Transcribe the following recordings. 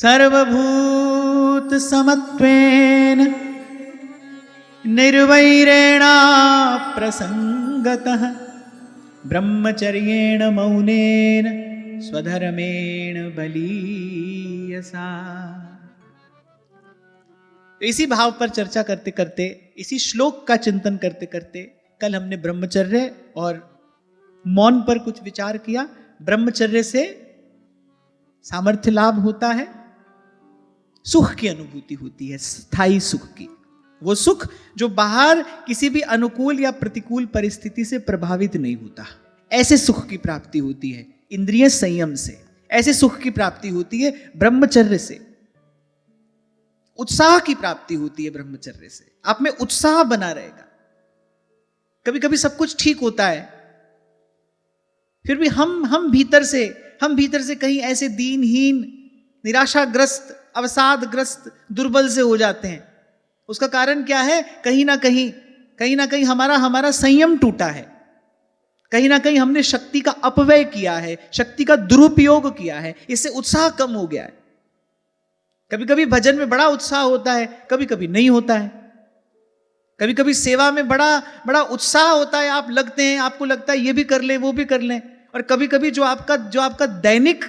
सर्वभूत समत्वेन निर्वैरेण प्रसंगतः ब्रह्मचर्येण मौनेन स्वधर्मेण बलीयसा। इसी भाव पर चर्चा करते करते, इसी श्लोक का चिंतन करते करते कल हमने ब्रह्मचर्य और मौन पर कुछ विचार किया। ब्रह्मचर्य से सामर्थ्य लाभ होता है, सुख की अनुभूति होती है, स्थायी सुख की। वो सुख जो बाहर किसी भी अनुकूल या प्रतिकूल परिस्थिति से प्रभावित नहीं होता, ऐसे सुख की प्राप्ति होती है इंद्रिय संयम से। ऐसे सुख की प्राप्ति होती है ब्रह्मचर्य से। उत्साह की प्राप्ति होती है ब्रह्मचर्य से। आप में उत्साह बना रहेगा। कभी कभी सब कुछ ठीक होता है, फिर भी हम भीतर से कहीं ऐसे दीनहीन, निराशाग्रस्त, अवसादग्रस्त, दुर्बल से हो जाते हैं। उसका कारण क्या है? कहीं ना कहीं हमारा संयम टूटा है। कहीं ना कहीं हमने शक्ति का अपव्यय किया है, शक्ति का दुरुपयोग किया है, इससे उत्साह कम हो गया है। कभी कभी भजन में बड़ा उत्साह होता है, कभी कभी नहीं होता है। कभी कभी सेवा में बड़ा उत्साह होता है, आप लगते हैं, आपको लगता है ये भी कर लें वो भी कर लें। और कभी कभी जो आपका दैनिक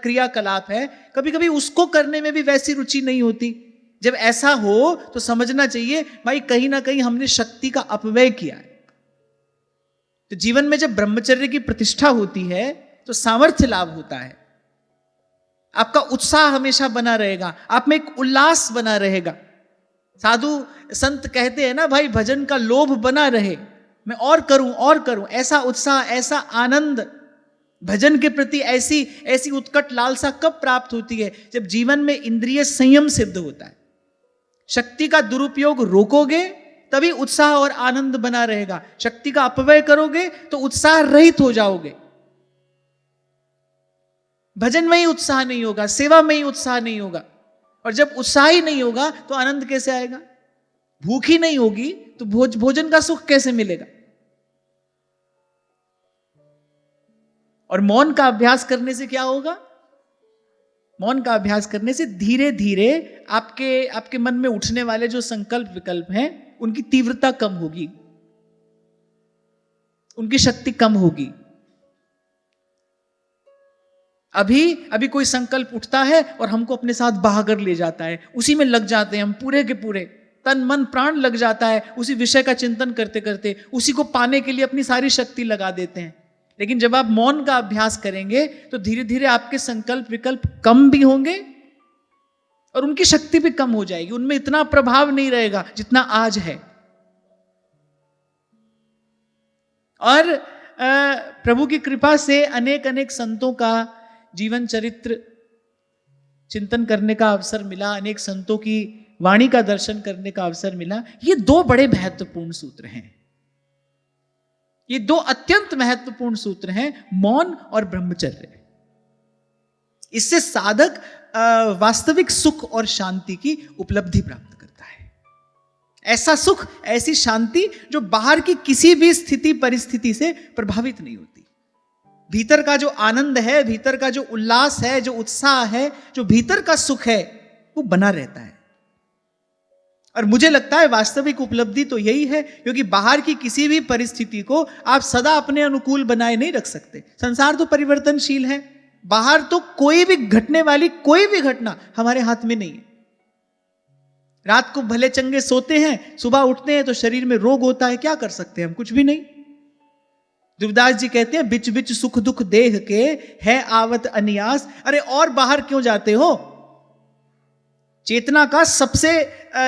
क्रियाकलाप है, कभी कभी उसको करने में भी वैसी रुचि नहीं होती। जब ऐसा हो तो समझना चाहिए भाई कहीं ना कहीं हमने शक्ति का अपव्यय किया है। तो जीवन में जब ब्रह्मचर्य की प्रतिष्ठा होती है तो सामर्थ्य लाभ होता है। आपका उत्साह हमेशा बना रहेगा, आप में एक उल्लास बना रहेगा। साधु संत कहते हैं ना, भाई भजन का लोभ बना रहे, मैं और करूं। ऐसा उत्साह, ऐसा आनंद भजन के प्रति, ऐसी उत्कट लालसा कब प्राप्त होती है? जब जीवन में इंद्रिय संयम सिद्ध होता है। शक्ति का दुरुपयोग रोकोगे तभी उत्साह और आनंद बना रहेगा। शक्ति का अपव्यय करोगे तो उत्साह रहित हो जाओगे। भजन में ही उत्साह नहीं होगा, सेवा में ही उत्साह नहीं होगा। और जब उत्साह ही नहीं होगा तो आनंद कैसे आएगा? भूख ही नहीं होगी तो भोजन का सुख कैसे मिलेगा? और मौन का अभ्यास करने से क्या होगा? मौन का अभ्यास करने से धीरे धीरे आपके मन में उठने वाले जो संकल्प विकल्प हैं, उनकी तीव्रता कम होगी, उनकी शक्ति कम होगी। अभी कोई संकल्प उठता है और हमको अपने साथ बहाकर ले जाता है, उसी में लग जाते हैं हम पूरे के पूरे, तन मन प्राण लग जाता है उसी विषय का चिंतन करते करते। उसी को पाने के लिए अपनी सारी शक्ति लगा देते हैं। लेकिन जब आप मौन का अभ्यास करेंगे तो धीरे धीरे आपके संकल्प विकल्प कम भी होंगे और उनकी शक्ति भी कम हो जाएगी। उनमें इतना प्रभाव नहीं रहेगा जितना आज है। और प्रभु की कृपा से अनेक संतों का जीवन चरित्र चिंतन करने का अवसर मिला, अनेक संतों की वाणी का दर्शन करने का अवसर मिला। ये दो बड़े महत्वपूर्ण सूत्र हैं, ये दो अत्यंत महत्वपूर्ण सूत्र हैं, मौन और ब्रह्मचर्य। इससे साधक वास्तविक सुख और शांति की उपलब्धि प्राप्त करता है। ऐसा सुख, ऐसी शांति जो बाहर की किसी भी स्थिति परिस्थिति से प्रभावित नहीं होती। भीतर का जो आनंद है, भीतर का जो उल्लास है, जो उत्साह है, जो भीतर का सुख है, वो बना रहता है। और मुझे लगता है वास्तविक उपलब्धि तो यही है, क्योंकि बाहर की किसी भी परिस्थिति को आप सदा अपने अनुकूल बनाए नहीं रख सकते। संसार तो परिवर्तनशील है। बाहर तो कोई भी घटने वाली कोई भी घटना हमारे हाथ में नहीं है। रात को भले चंगे सोते हैं, सुबह उठते हैं तो शरीर में रोग होता है, क्या कर सकते हैं हम? कुछ भी नहीं। दुर्दास जी कहते हैं, बिच बिच सुख दुख देह के है आवत अनियास। अरे और बाहर क्यों जाते हो? चेतना का सबसे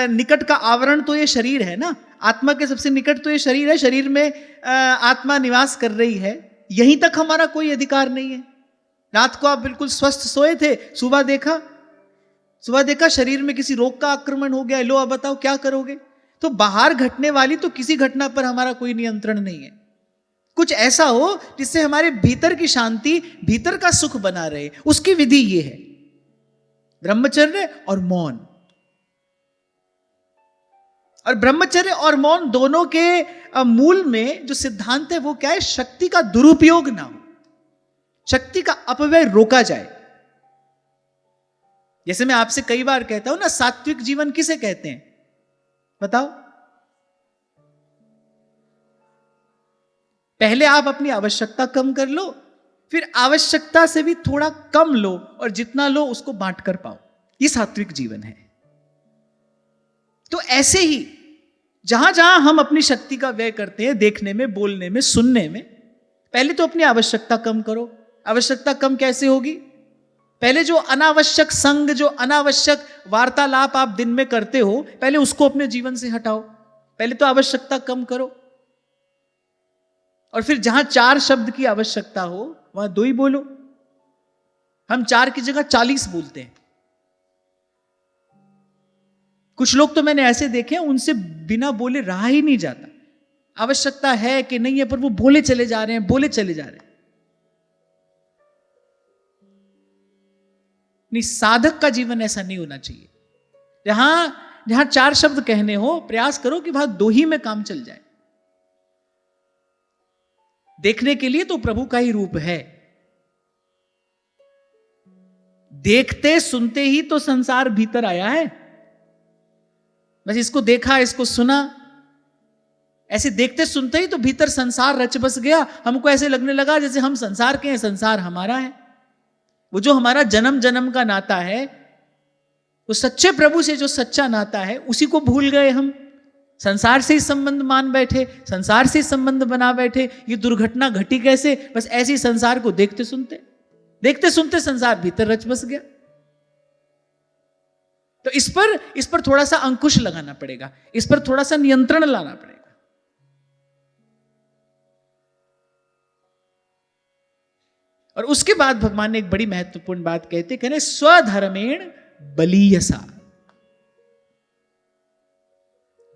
निकट का आवरण तो ये शरीर है ना। आत्मा के सबसे निकट तो ये शरीर है। शरीर में आत्मा निवास कर रही है, यहीं तक हमारा कोई अधिकार नहीं है। रात को आप बिल्कुल स्वस्थ सोए थे, सुबह देखा शरीर में किसी रोग का आक्रमण हो गया, लो अब बताओ क्या करोगे? तो बाहर घटने वाली तो किसी घटना पर हमारा कोई नियंत्रण नहीं है। कुछ ऐसा हो जिससे हमारे भीतर की शांति, भीतर का सुख बना रहे, उसकी विधि ये है, ब्रह्मचर्य और मौन। और ब्रह्मचर्य और मौन दोनों के मूल में जो सिद्धांत है वो क्या है? शक्ति का दुरुपयोग ना हो, शक्ति का अपव्यय रोका जाए। जैसे मैं आपसे कई बार कहता हूं ना, सात्विक जीवन किसे कहते हैं बताओ? पहले आप अपनी आवश्यकता कम कर लो, फिर आवश्यकता से भी थोड़ा कम लो, और जितना लो उसको बांट कर पाओ। ये सात्विक जीवन है। तो ऐसे ही जहां जहां हम अपनी शक्ति का व्यय करते हैं, देखने में, बोलने में, सुनने में, पहले तो अपनी आवश्यकता कम करो। आवश्यकता कम कैसे होगी? पहले जो अनावश्यक संग, जो अनावश्यक वार्तालाप आप दिन में करते हो, पहले उसको अपने जीवन से हटाओ। पहले तो आवश्यकता कम करो, और फिर जहां 4 शब्द की आवश्यकता हो वहां 2 ही बोलो। हम 4 की जगह 40 बोलते हैं। कुछ लोग तो मैंने ऐसे देखे हैं, उनसे बिना बोले रहा ही नहीं जाता। आवश्यकता है कि नहीं है, पर वो बोले चले जा रहे हैं, बोले चले जा रहे हैं। नहीं, साधक का जीवन ऐसा नहीं होना चाहिए। जहां 4 शब्द कहने हो, प्रयास करो कि वहां 2 ही में काम चल जाए। देखने के लिए तो प्रभु का ही रूप है। देखते सुनते ही तो संसार भीतर आया है। बस इसको देखा, इसको सुना, ऐसे देखते सुनते ही तो भीतर संसार रच बस गया। हमको ऐसे लगने लगा जैसे हम संसार के हैं, संसार हमारा है। वो जो हमारा जन्म जन्म का नाता है, वो सच्चे प्रभु से जो सच्चा नाता है, उसी को भूल गए हम। संसार से ही संबंध मान बैठे, संसार से ही संबंध बना बैठे। ये दुर्घटना घटी कैसे? बस ऐसे ही संसार को देखते सुनते संसार भीतर रच बस गया। तो इस पर थोड़ा सा अंकुश लगाना पड़ेगा, इस पर थोड़ा सा नियंत्रण लाना पड़ेगा। और उसके बाद भगवान ने एक बड़ी महत्वपूर्ण बात कहते स्वधर्मेण बलीयसा।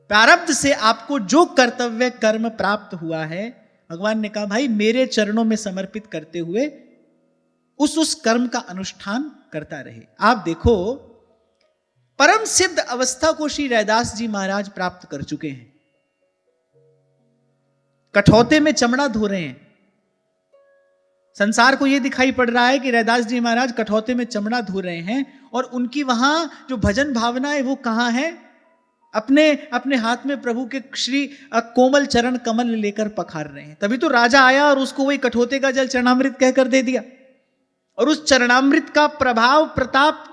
प्रारब्ध से आपको जो कर्तव्य कर्म प्राप्त हुआ है, भगवान ने कहा भाई मेरे चरणों में समर्पित करते हुए उस कर्म का अनुष्ठान करता रहे। आप देखो, परम सिद्ध अवस्था को श्री रैदास जी महाराज प्राप्त कर चुके हैं। कठौते में चमड़ा धो रहे हैं। संसार को यह दिखाई पड़ रहा है कि रैदास जी महाराज कठौते में चमड़ा धो रहे हैं, और उनकी वहां जो भजन भावना है वो कहां है? अपने अपने हाथ में प्रभु के श्री कोमल चरण कमल लेकर पखार रहे हैं। तभी तो राजा आया और उसको वही कठौते का जल चरणामृत कहकर दे दिया। और उस चरणामृत का प्रभाव प्रताप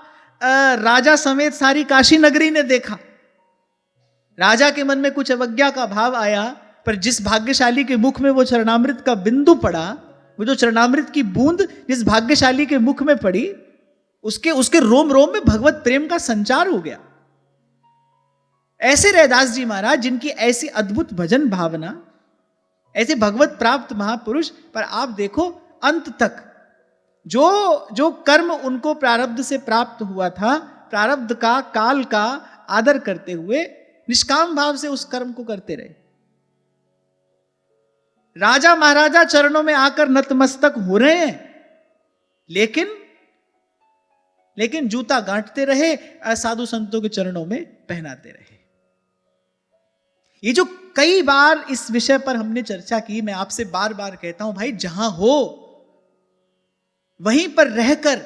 राजा समेत सारी काशी नगरी ने देखा। राजा के मन में कुछ अवज्ञा का भाव आया, पर जिस भाग्यशाली के मुख में वो चरणामृत का बिंदु पड़ा, वो जो चरणामृत की बूंद जिस भाग्यशाली के मुख में पड़ी, उसके रोम रोम में भगवत प्रेम का संचार हो गया। ऐसे रैदास जी महाराज, जिनकी ऐसी अद्भुत भजन भावना, ऐसे भगवत प्राप्त महापुरुष, पर आप देखो अंत तक जो कर्म उनको प्रारब्ध से प्राप्त हुआ था, प्रारब्ध का, काल का आदर करते हुए निष्काम भाव से उस कर्म को करते रहे। राजा महाराजा चरणों में आकर नतमस्तक हो रहे हैं, लेकिन जूता गांठते रहे, साधु संतों के चरणों में पहनाते रहे। ये जो कई बार इस विषय पर हमने चर्चा की, मैं आपसे बार बार कहता हूं भाई, जहां हो वहीं पर रहकर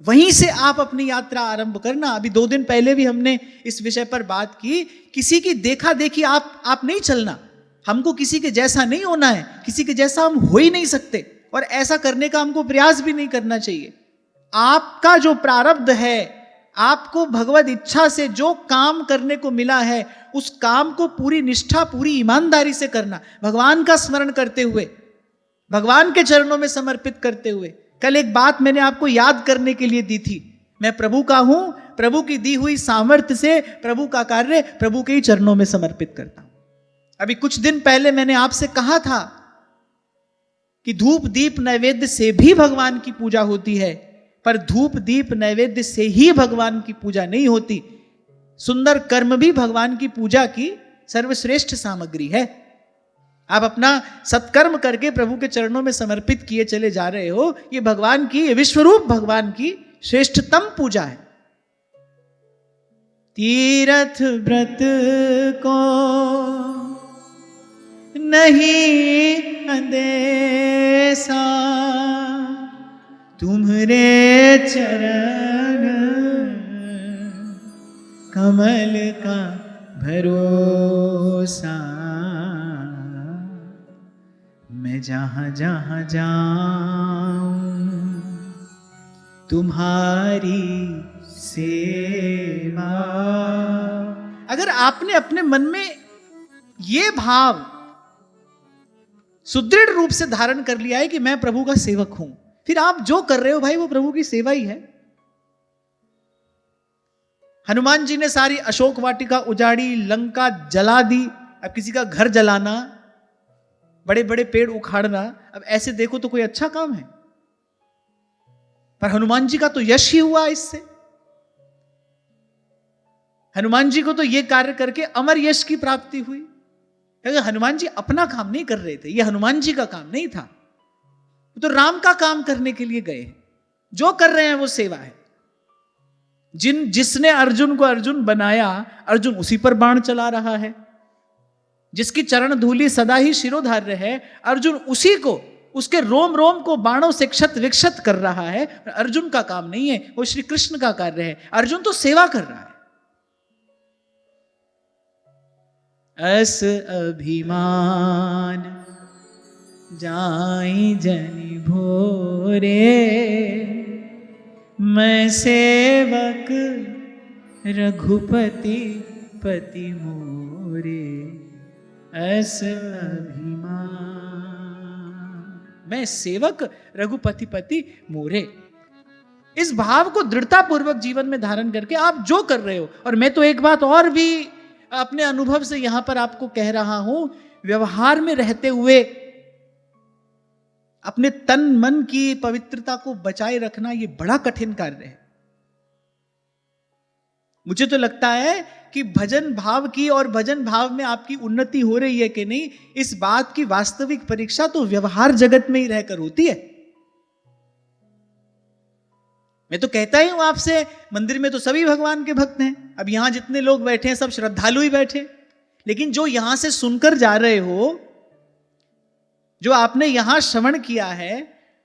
वहीं से आप अपनी यात्रा आरंभ करना। अभी 2 दिन पहले भी हमने इस विषय पर बात की। किसी की देखा देखी आप नहीं चलना। हमको किसी के जैसा नहीं होना है, किसी के जैसा हम हो ही नहीं सकते, और ऐसा करने का हमको प्रयास भी नहीं करना चाहिए। आपका जो प्रारब्ध है, आपको भगवत इच्छा से जो काम करने को मिला है, उस काम को पूरी निष्ठा, पूरी ईमानदारी से करना, भगवान का स्मरण करते हुए, भगवान के चरणों में समर्पित करते हुए। कल एक बात मैंने आपको याद करने के लिए दी थी, मैं प्रभु का हूं, प्रभु की दी हुई सामर्थ्य से प्रभु का कार्य प्रभु के ही चरणों में समर्पित करता हूं। अभी कुछ दिन पहले मैंने आपसे कहा था कि धूप दीप नैवेद्य से भी भगवान की पूजा होती है, पर धूप दीप नैवेद्य से ही भगवान की पूजा नहीं होती। सुंदर कर्म भी भगवान की पूजा की सर्वश्रेष्ठ सामग्री है। आप अपना सत्कर्म करके प्रभु के चरणों में समर्पित किए चले जा रहे हो, ये भगवान की, ये विश्वरूप भगवान की श्रेष्ठतम पूजा है। तीर्थ व्रत को नहीं अंदेशा, तुम्हारे चरण कमल का भरोसा, मैं जहां जहां जाऊं तुम्हारी सेवा। अगर आपने अपने मन में ये भाव सुदृढ़ रूप से धारण कर लिया है कि मैं प्रभु का सेवक हूं, फिर आप जो कर रहे हो भाई वो प्रभु की सेवा ही है। हनुमान जी ने सारी अशोक वाटिका उजाड़ी, लंका जला दी। अब किसी का घर जलाना, बड़े बड़े पेड़ उखाड़ना, अब ऐसे देखो तो कोई अच्छा काम है? पर हनुमान जी का तो यश ही हुआ इससे। हनुमान जी को तो यह कार्य करके अमर यश की प्राप्ति हुई, क्योंकि हनुमान जी अपना काम नहीं कर रहे थे, यह हनुमान जी का काम नहीं था, तो राम का काम करने के लिए गए। जो कर रहे हैं वो सेवा है। जिसने अर्जुन को अर्जुन बनाया, अर्जुन उसी पर बाण चला रहा है। जिसकी चरण धूलि सदा ही शिरोधार्य है, अर्जुन उसी को, उसके रोम रोम को बाणों से क्षत विक्षत कर रहा है। अर्जुन का काम नहीं है, वो श्री कृष्ण का कार्य है। अर्जुन तो सेवा कर रहा है। अस अभिमान जाई जनि भोरे, मैं सेवक रघुपति पति मोरे। अस अभिमान, मैं सेवक रघुपति पति मोरे। इस भाव को दृढ़ता पूर्वक जीवन में धारण करके आप जो कर रहे हो, और मैं तो एक बात और भी अपने अनुभव से यहां पर आपको कह रहा हूं, व्यवहार में रहते हुए अपने तन मन की पवित्रता को बचाए रखना यह बड़ा कठिन कार्य है। मुझे तो लगता है कि भजन भाव की और भजन भाव में आपकी उन्नति हो रही है कि नहीं, इस बात की वास्तविक परीक्षा तो व्यवहार जगत में ही रहकर होती है। मैं तो कहता ही हूं आपसे, मंदिर में तो सभी भगवान के भक्त हैं। अब यहां जितने लोग बैठे हैं सब श्रद्धालु ही बैठे, लेकिन जो यहां से सुनकर जा रहे हो, जो आपने यहां श्रवण किया है,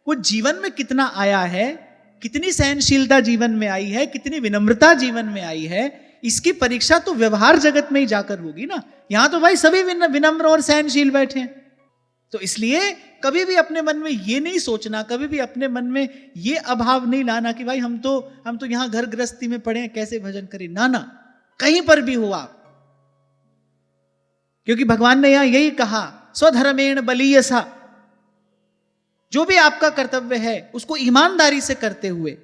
वो जीवन में कितना आया है, कितनी सहनशीलता जीवन में आई है, कितनी विनम्रता जीवन में आई है, इसकी परीक्षा तो व्यवहार जगत में ही जाकर होगी ना। यहां तो भाई सभी विनम्र और सहनशील बैठे हैं। तो इसलिए कभी भी अपने मन में ये नहीं सोचना, कभी भी अपने मन में ये अभाव नहीं लाना कि भाई हम तो यहां घर गृहस्थी में पड़े हैं, कैसे भजन करें। ना ना, कहीं पर भी हो आप, क्योंकि भगवान ने यहां यही कहा, स्वधर्मेण बलीयसा। जो भी आपका कर्तव्य है उसको ईमानदारी से करते हुए,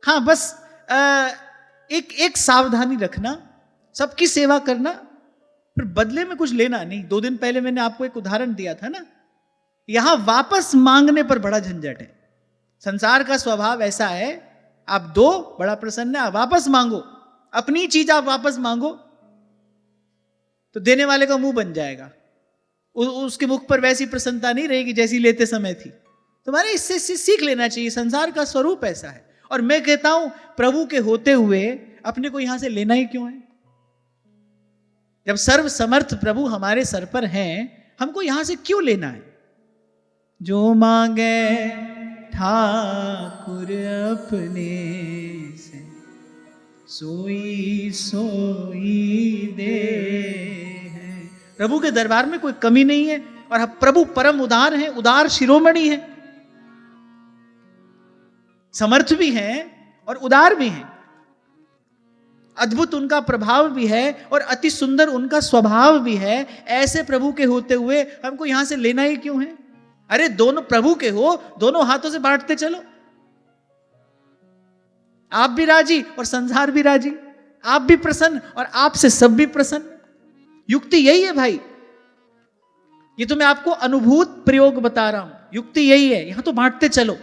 हां बस एक सावधानी रखना, सबकी सेवा करना, फिर बदले में कुछ लेना नहीं। 2 दिन पहले मैंने आपको एक उदाहरण दिया था ना, यहां वापस मांगने पर बड़ा झंझट है। संसार का स्वभाव ऐसा है, आप दो बड़ा प्रसन्न है, आप वापस मांगो, अपनी चीज आप वापस मांगो तो देने वाले का मुंह बन जाएगा, उसके मुख पर वैसी प्रसन्नता नहीं रहेगी जैसी लेते समय थी। तुम्हारे इससे सीख लेना चाहिए, संसार का स्वरूप ऐसा है। और मैं कहता हूं, प्रभु के होते हुए अपने को यहां से लेना ही क्यों है? जब सर्व समर्थ प्रभु हमारे सर पर हैं, हमको यहां से क्यों लेना है? जो मांगे ठाकुर अपने से, सोई सोई दे। प्रभु के दरबार में कोई कमी नहीं है, और प्रभु परम उदार हैं, उदार शिरोमणि हैं, समर्थ भी हैं और उदार भी हैं। अद्भुत उनका प्रभाव भी है और अति सुंदर उनका स्वभाव भी है। ऐसे प्रभु के होते हुए हमको यहां से लेना ही क्यों है? अरे दोनों प्रभु के हो, दोनों हाथों से बांटते चलो। आप भी राजी और संसार भी राजी, आप भी प्रसन्न और आपसे सब भी प्रसन्न। युक्ति यही है भाई, ये तो मैं आपको अनुभूत प्रयोग बता रहा हूं। युक्ति यही है, यहां तो बांटते चलो।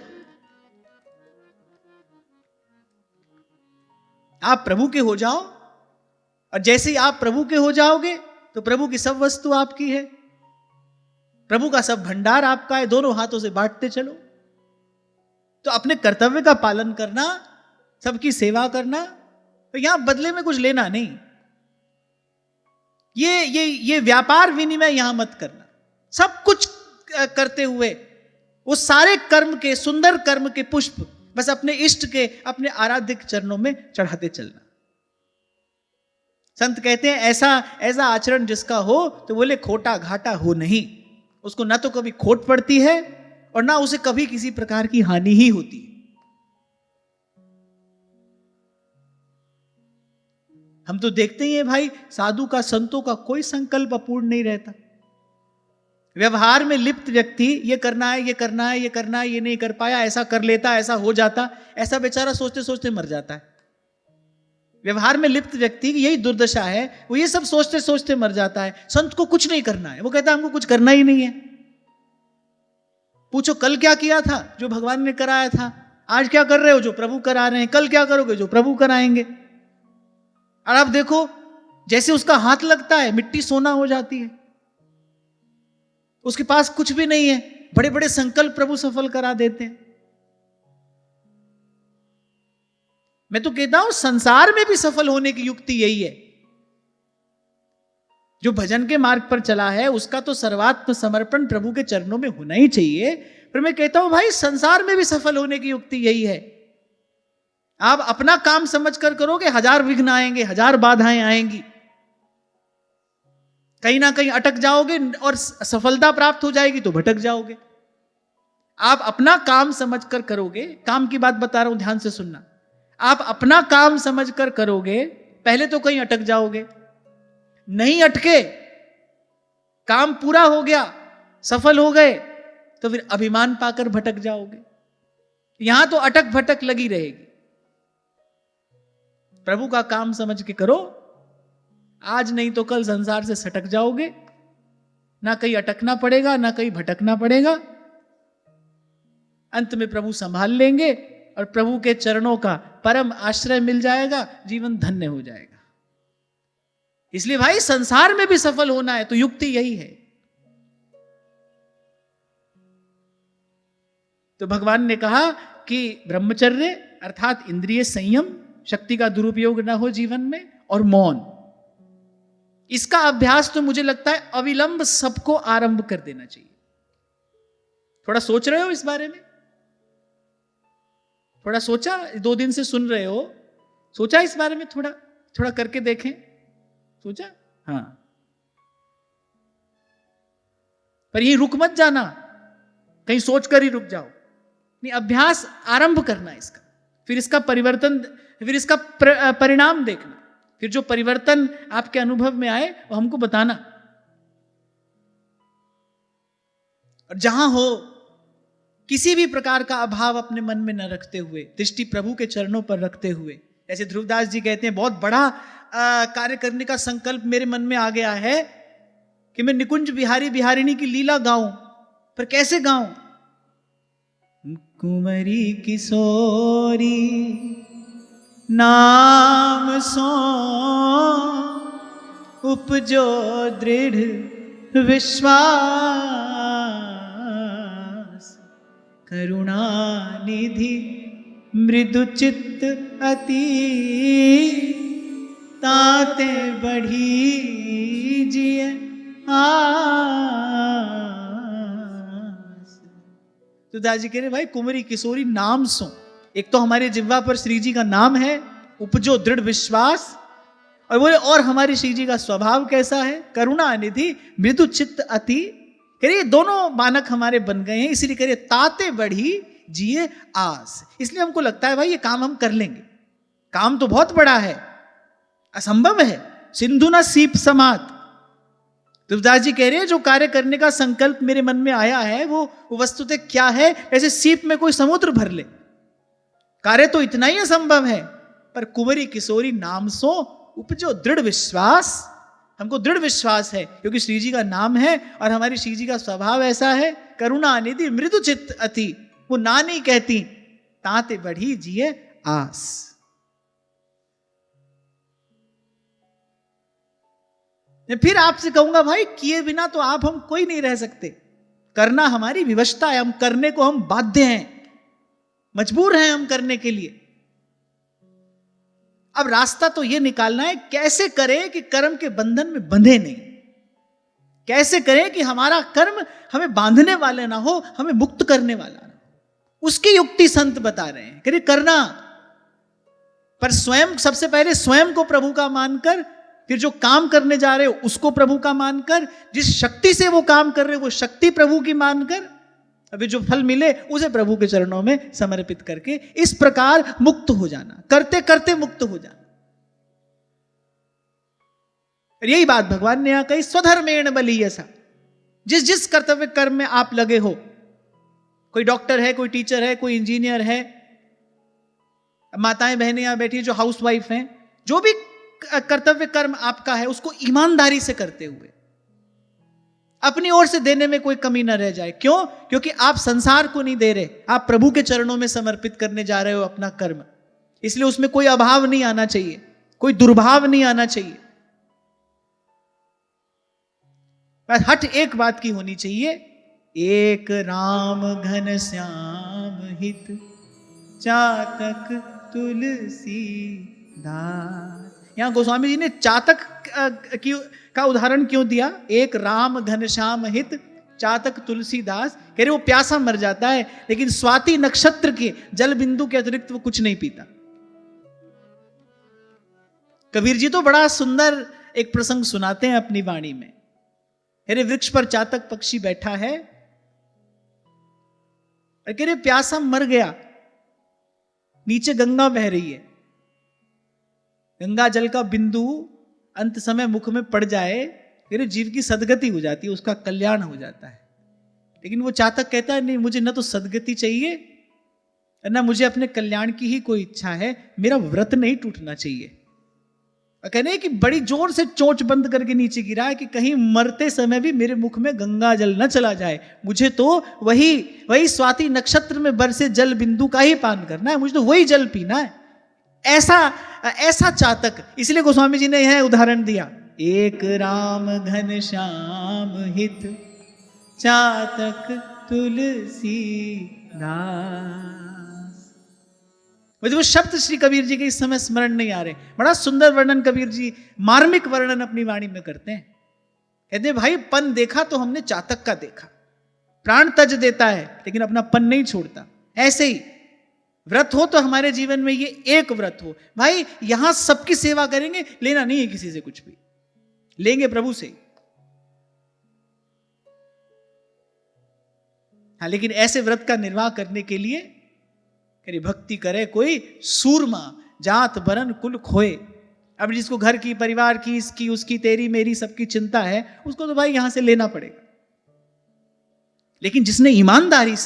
आप प्रभु के हो जाओ, और जैसे ही आप प्रभु के हो जाओगे तो प्रभु की सब वस्तु आपकी है, प्रभु का सब भंडार आपका है। दोनों हाथों से बांटते चलो। तो अपने कर्तव्य का पालन करना, सबकी सेवा करना, तो यहां बदले में कुछ लेना नहीं। ये व्यापार विनिमय यहां मत करना। सब कुछ करते हुए वो सारे कर्म के, सुंदर कर्म के पुष्प बस अपने इष्ट के, अपने आराध्य के चरणों में चढ़ाते चलना। संत कहते हैं ऐसा ऐसा आचरण जिसका हो तो बोले खोटा घाटा हो नहीं, उसको ना तो कभी खोट पड़ती है और ना उसे कभी किसी प्रकार की हानि ही होती है। हम तो देखते ही हैं भाई, साधु का संतों का कोई संकल्प अपूर्ण नहीं रहता। व्यवहार में लिप्त व्यक्ति ये करना है, ये करना है, ये करना है, ये नहीं कर पाया, ऐसा कर लेता, ऐसा हो जाता, ऐसा बेचारा सोचते सोचते मर जाता है। व्यवहार में लिप्त व्यक्ति की यही दुर्दशा है, वो ये सब सोचते सोचते मर जाता है। संत को कुछ नहीं करना है, वो कहता है हमको कुछ करना ही नहीं है। पूछो कल क्या किया था, जो भगवान ने कराया था। आज क्या कर रहे हो, जो प्रभु करा रहे हैं। कल क्या करोगे, जो प्रभु कराएंगे। और आप देखो जैसे उसका हाथ लगता है मिट्टी सोना हो जाती है, उसके पास कुछ भी नहीं है, बड़े बड़े संकल्प प्रभु सफल करा देते हैं। मैं तो कहता हूं संसार में भी सफल होने की युक्ति यही है। जो भजन के मार्ग पर चला है उसका तो सर्वात्म समर्पण प्रभु के चरणों में होना ही चाहिए, पर मैं कहता हूं भाई संसार में भी सफल होने की युक्ति यही है। आप अपना काम समझकर करोगे, हजार विघ्न आएंगे, हजार बाधाएं आएंगी, कहीं ना कहीं अटक जाओगे और सफलता प्राप्त हो जाएगी तो भटक जाओगे। आप अपना काम समझकर करोगे, काम की बात बता रहा हूं, ध्यान से सुनना। आप अपना काम समझकर करोगे, पहले तो कहीं अटक जाओगे, नहीं अटके, काम पूरा हो गया, सफल हो गए, तो फिर अभिमान पाकर भटक जाओगे। यहां तो अटक भटक लगी रहेगी। प्रभु का काम समझ के करो, आज नहीं तो कल संसार से सटक जाओगे, ना कहीं अटकना पड़ेगा, ना कहीं भटकना पड़ेगा। अंत में प्रभु संभाल लेंगे और प्रभु के चरणों का परम आश्रय मिल जाएगा, जीवन धन्य हो जाएगा। इसलिए भाई संसार में भी सफल होना है तो युक्ति यही है। तो भगवान ने कहा कि ब्रह्मचर्य अर्थात इंद्रिय संयम, शक्ति का दुरुपयोग न हो जीवन में, और मौन, इसका अभ्यास तो मुझे लगता है अविलंब सबको आरंभ कर देना चाहिए। थोड़ा सोच रहे हो इस बारे में? थोड़ा सोचा? 2 दिन से सुन रहे हो, सोचा इस बारे में? थोड़ा थोड़ा करके देखें, सोचा? हाँ। पर ये रुक मत जाना, कहीं सोचकर ही रुक जाओ नहीं, अभ्यास आरंभ करना इसका, फिर इसका परिवर्तन, फिर इसका परिणाम देखना, फिर जो परिवर्तन आपके अनुभव में आए वो हमको बताना। और जहां हो किसी भी प्रकार का अभाव अपने मन में न रखते हुए, दृष्टि प्रभु के चरणों पर रखते हुए, जैसे ध्रुवदास जी कहते हैं बहुत बड़ा कार्य करने का संकल्प मेरे मन में आ गया है कि मैं निकुंज बिहारी बिहारिणी की लीला गाऊं, पर कैसे गाऊं? कुंवरी किशोरी नाम सो उपजो दृढ़ विश्वास, करुणा निधि मृदु चित्त अति, ताते बढ़ी जिए आस। तो दाजी कह रहे भाई कुंवरी किशोरी नाम सो, एक तो हमारे जिह्वा पर श्री जी का नाम है, उपजो दृढ़ विश्वास, और बोले और हमारे श्री जी का स्वभाव कैसा है? करुणा निधि मृदु चित्त अति। करिए दोनों मानक हमारे बन गए हैं, इसलिए करिए ताते बढ़ी जिए आस। इसलिए हमको लगता है भाई ये काम हम कर लेंगे। काम तो बहुत बड़ा है, असंभव है, सिंधु ना सीप समात। तुलसीदास जी कह रहे हैं जो कार्य करने का संकल्प मेरे मन में आया है वो वस्तुतः क्या है? ऐसे सीप में कोई समुद्र भर ले, कार्य तो इतना ही असंभव है। पर कुंवरी किशोरी नाम सो उपजो दृढ़ विश्वास, हमको दृढ़ विश्वास है क्योंकि श्री जी का नाम है और हमारी श्री जी का स्वभाव ऐसा है, करुणा निधि मृदु चित्त अति। वो ना नहीं कहती, ताते बढ़ी जिए आस। मैं फिर आपसे कहूंगा भाई किए बिना तो आप हम कोई नहीं रह सकते, करना हमारी विवशता है, हम करने को हम बाध्य हैं, मजबूर हैं हम करने के लिए। अब रास्ता तो यह निकालना है कैसे करें कि कर्म के बंधन में बंधे नहीं, कैसे करें कि हमारा कर्म हमें बांधने वाले ना हो, हमें मुक्त करने वाला ना हो। उसकी युक्ति संत बता रहे हैं, करना, पर स्वयं सबसे पहले स्वयं को प्रभु का मानकर फिर जो काम करने जा रहे हो उसको प्रभु का मानकर, जिस शक्ति से वो काम कर रहे हो वो शक्ति प्रभु की मानकर, अभी जो फल मिले उसे प्रभु के चरणों में समर्पित करके इस प्रकार मुक्त हो जाना, करते करते मुक्त हो जाना। और यही बात भगवान ने यहां कही, स्वधर्मेण बलीयसा। जिस जिस कर्तव्य कर्म में आप लगे हो, कोई डॉक्टर है, कोई टीचर है, कोई इंजीनियर है, माताएं बहनें यहां बैठी जो हाउस वाइफ हैं, जो भी कर्तव्य कर्म आपका है उसको ईमानदारी से करते हुए, अपनी ओर से देने में कोई कमी न रह जाए। क्यों? क्योंकि आप संसार को नहीं दे रहे, आप प्रभु के चरणों में समर्पित करने जा रहे हो अपना कर्म, इसलिए उसमें कोई अभाव नहीं आना चाहिए, कोई दुर्भाव नहीं आना चाहिए। बस हट एक बात की होनी चाहिए, एक राम घन श्याम हित चातक तुलसी दास। यहां गोस्वामी जी ने चातक का उदाहरण क्यों दिया? एक राम घनश्याम हित चातक तुलसीदास, कह रहे वो प्यासा मर जाता है लेकिन स्वाति नक्षत्र के जल बिंदु के अतिरिक्त वो कुछ नहीं पीता। कबीर जी तो बड़ा सुंदर एक प्रसंग सुनाते हैं अपनी वाणी में। कह रहे वृक्ष पर चातक पक्षी बैठा है, कह रहे प्यासा मर गया, नीचे गंगा बह रही है, गंगा जल का बिंदु अंत समय मुख में पड़ जाए, फिर जीव की सदगति हो जाती है, उसका कल्याण हो जाता है। लेकिन वो चातक कहता है नहीं, मुझे न तो सदगति चाहिए न मुझे अपने कल्याण की ही कोई इच्छा है, मेरा व्रत नहीं टूटना चाहिए। कहने कि बड़ी जोर से चोंच बंद करके नीचे गिरा है कि कहीं मरते समय भी मेरे मुख में गंगा जल न चला जाए, मुझे तो वही स्वाति नक्षत्र में बरसे जल बिंदु का ही पान करना है, मुझे तो वही जल पीना है। ऐसा चातक, इसलिए गोस्वामी जी ने यह उदाहरण दिया, एक राम घन श्याम हित चातक तुलसी दास। मुझे वो शब्द श्री कबीर जी के इस समय स्मरण नहीं आ रहे, बड़ा सुंदर वर्णन कबीर जी, मार्मिक वर्णन अपनी वाणी में करते हैं। कहते भाई पन देखा तो हमने चातक का देखा, प्राण तज देता है लेकिन अपना पन नहीं छोड़ता। ऐसे ही व्रत हो तो हमारे जीवन में ये एक व्रत हो, भाई यहां सबकी सेवा करेंगे, लेना नहीं है किसी से कुछ भी, लेंगे प्रभु से। हाँ, लेकिन ऐसे व्रत का निर्वाह करने के लिए करी भक्ति करे कोई सूरमा, जात बरन कुल खोए। अब जिसको घर की, परिवार की, इसकी उसकी, तेरी मेरी सबकी चिंता है, उसको तो भाई यहां से लेना पड़ेगा। लेकिन जिसने ईमानदारी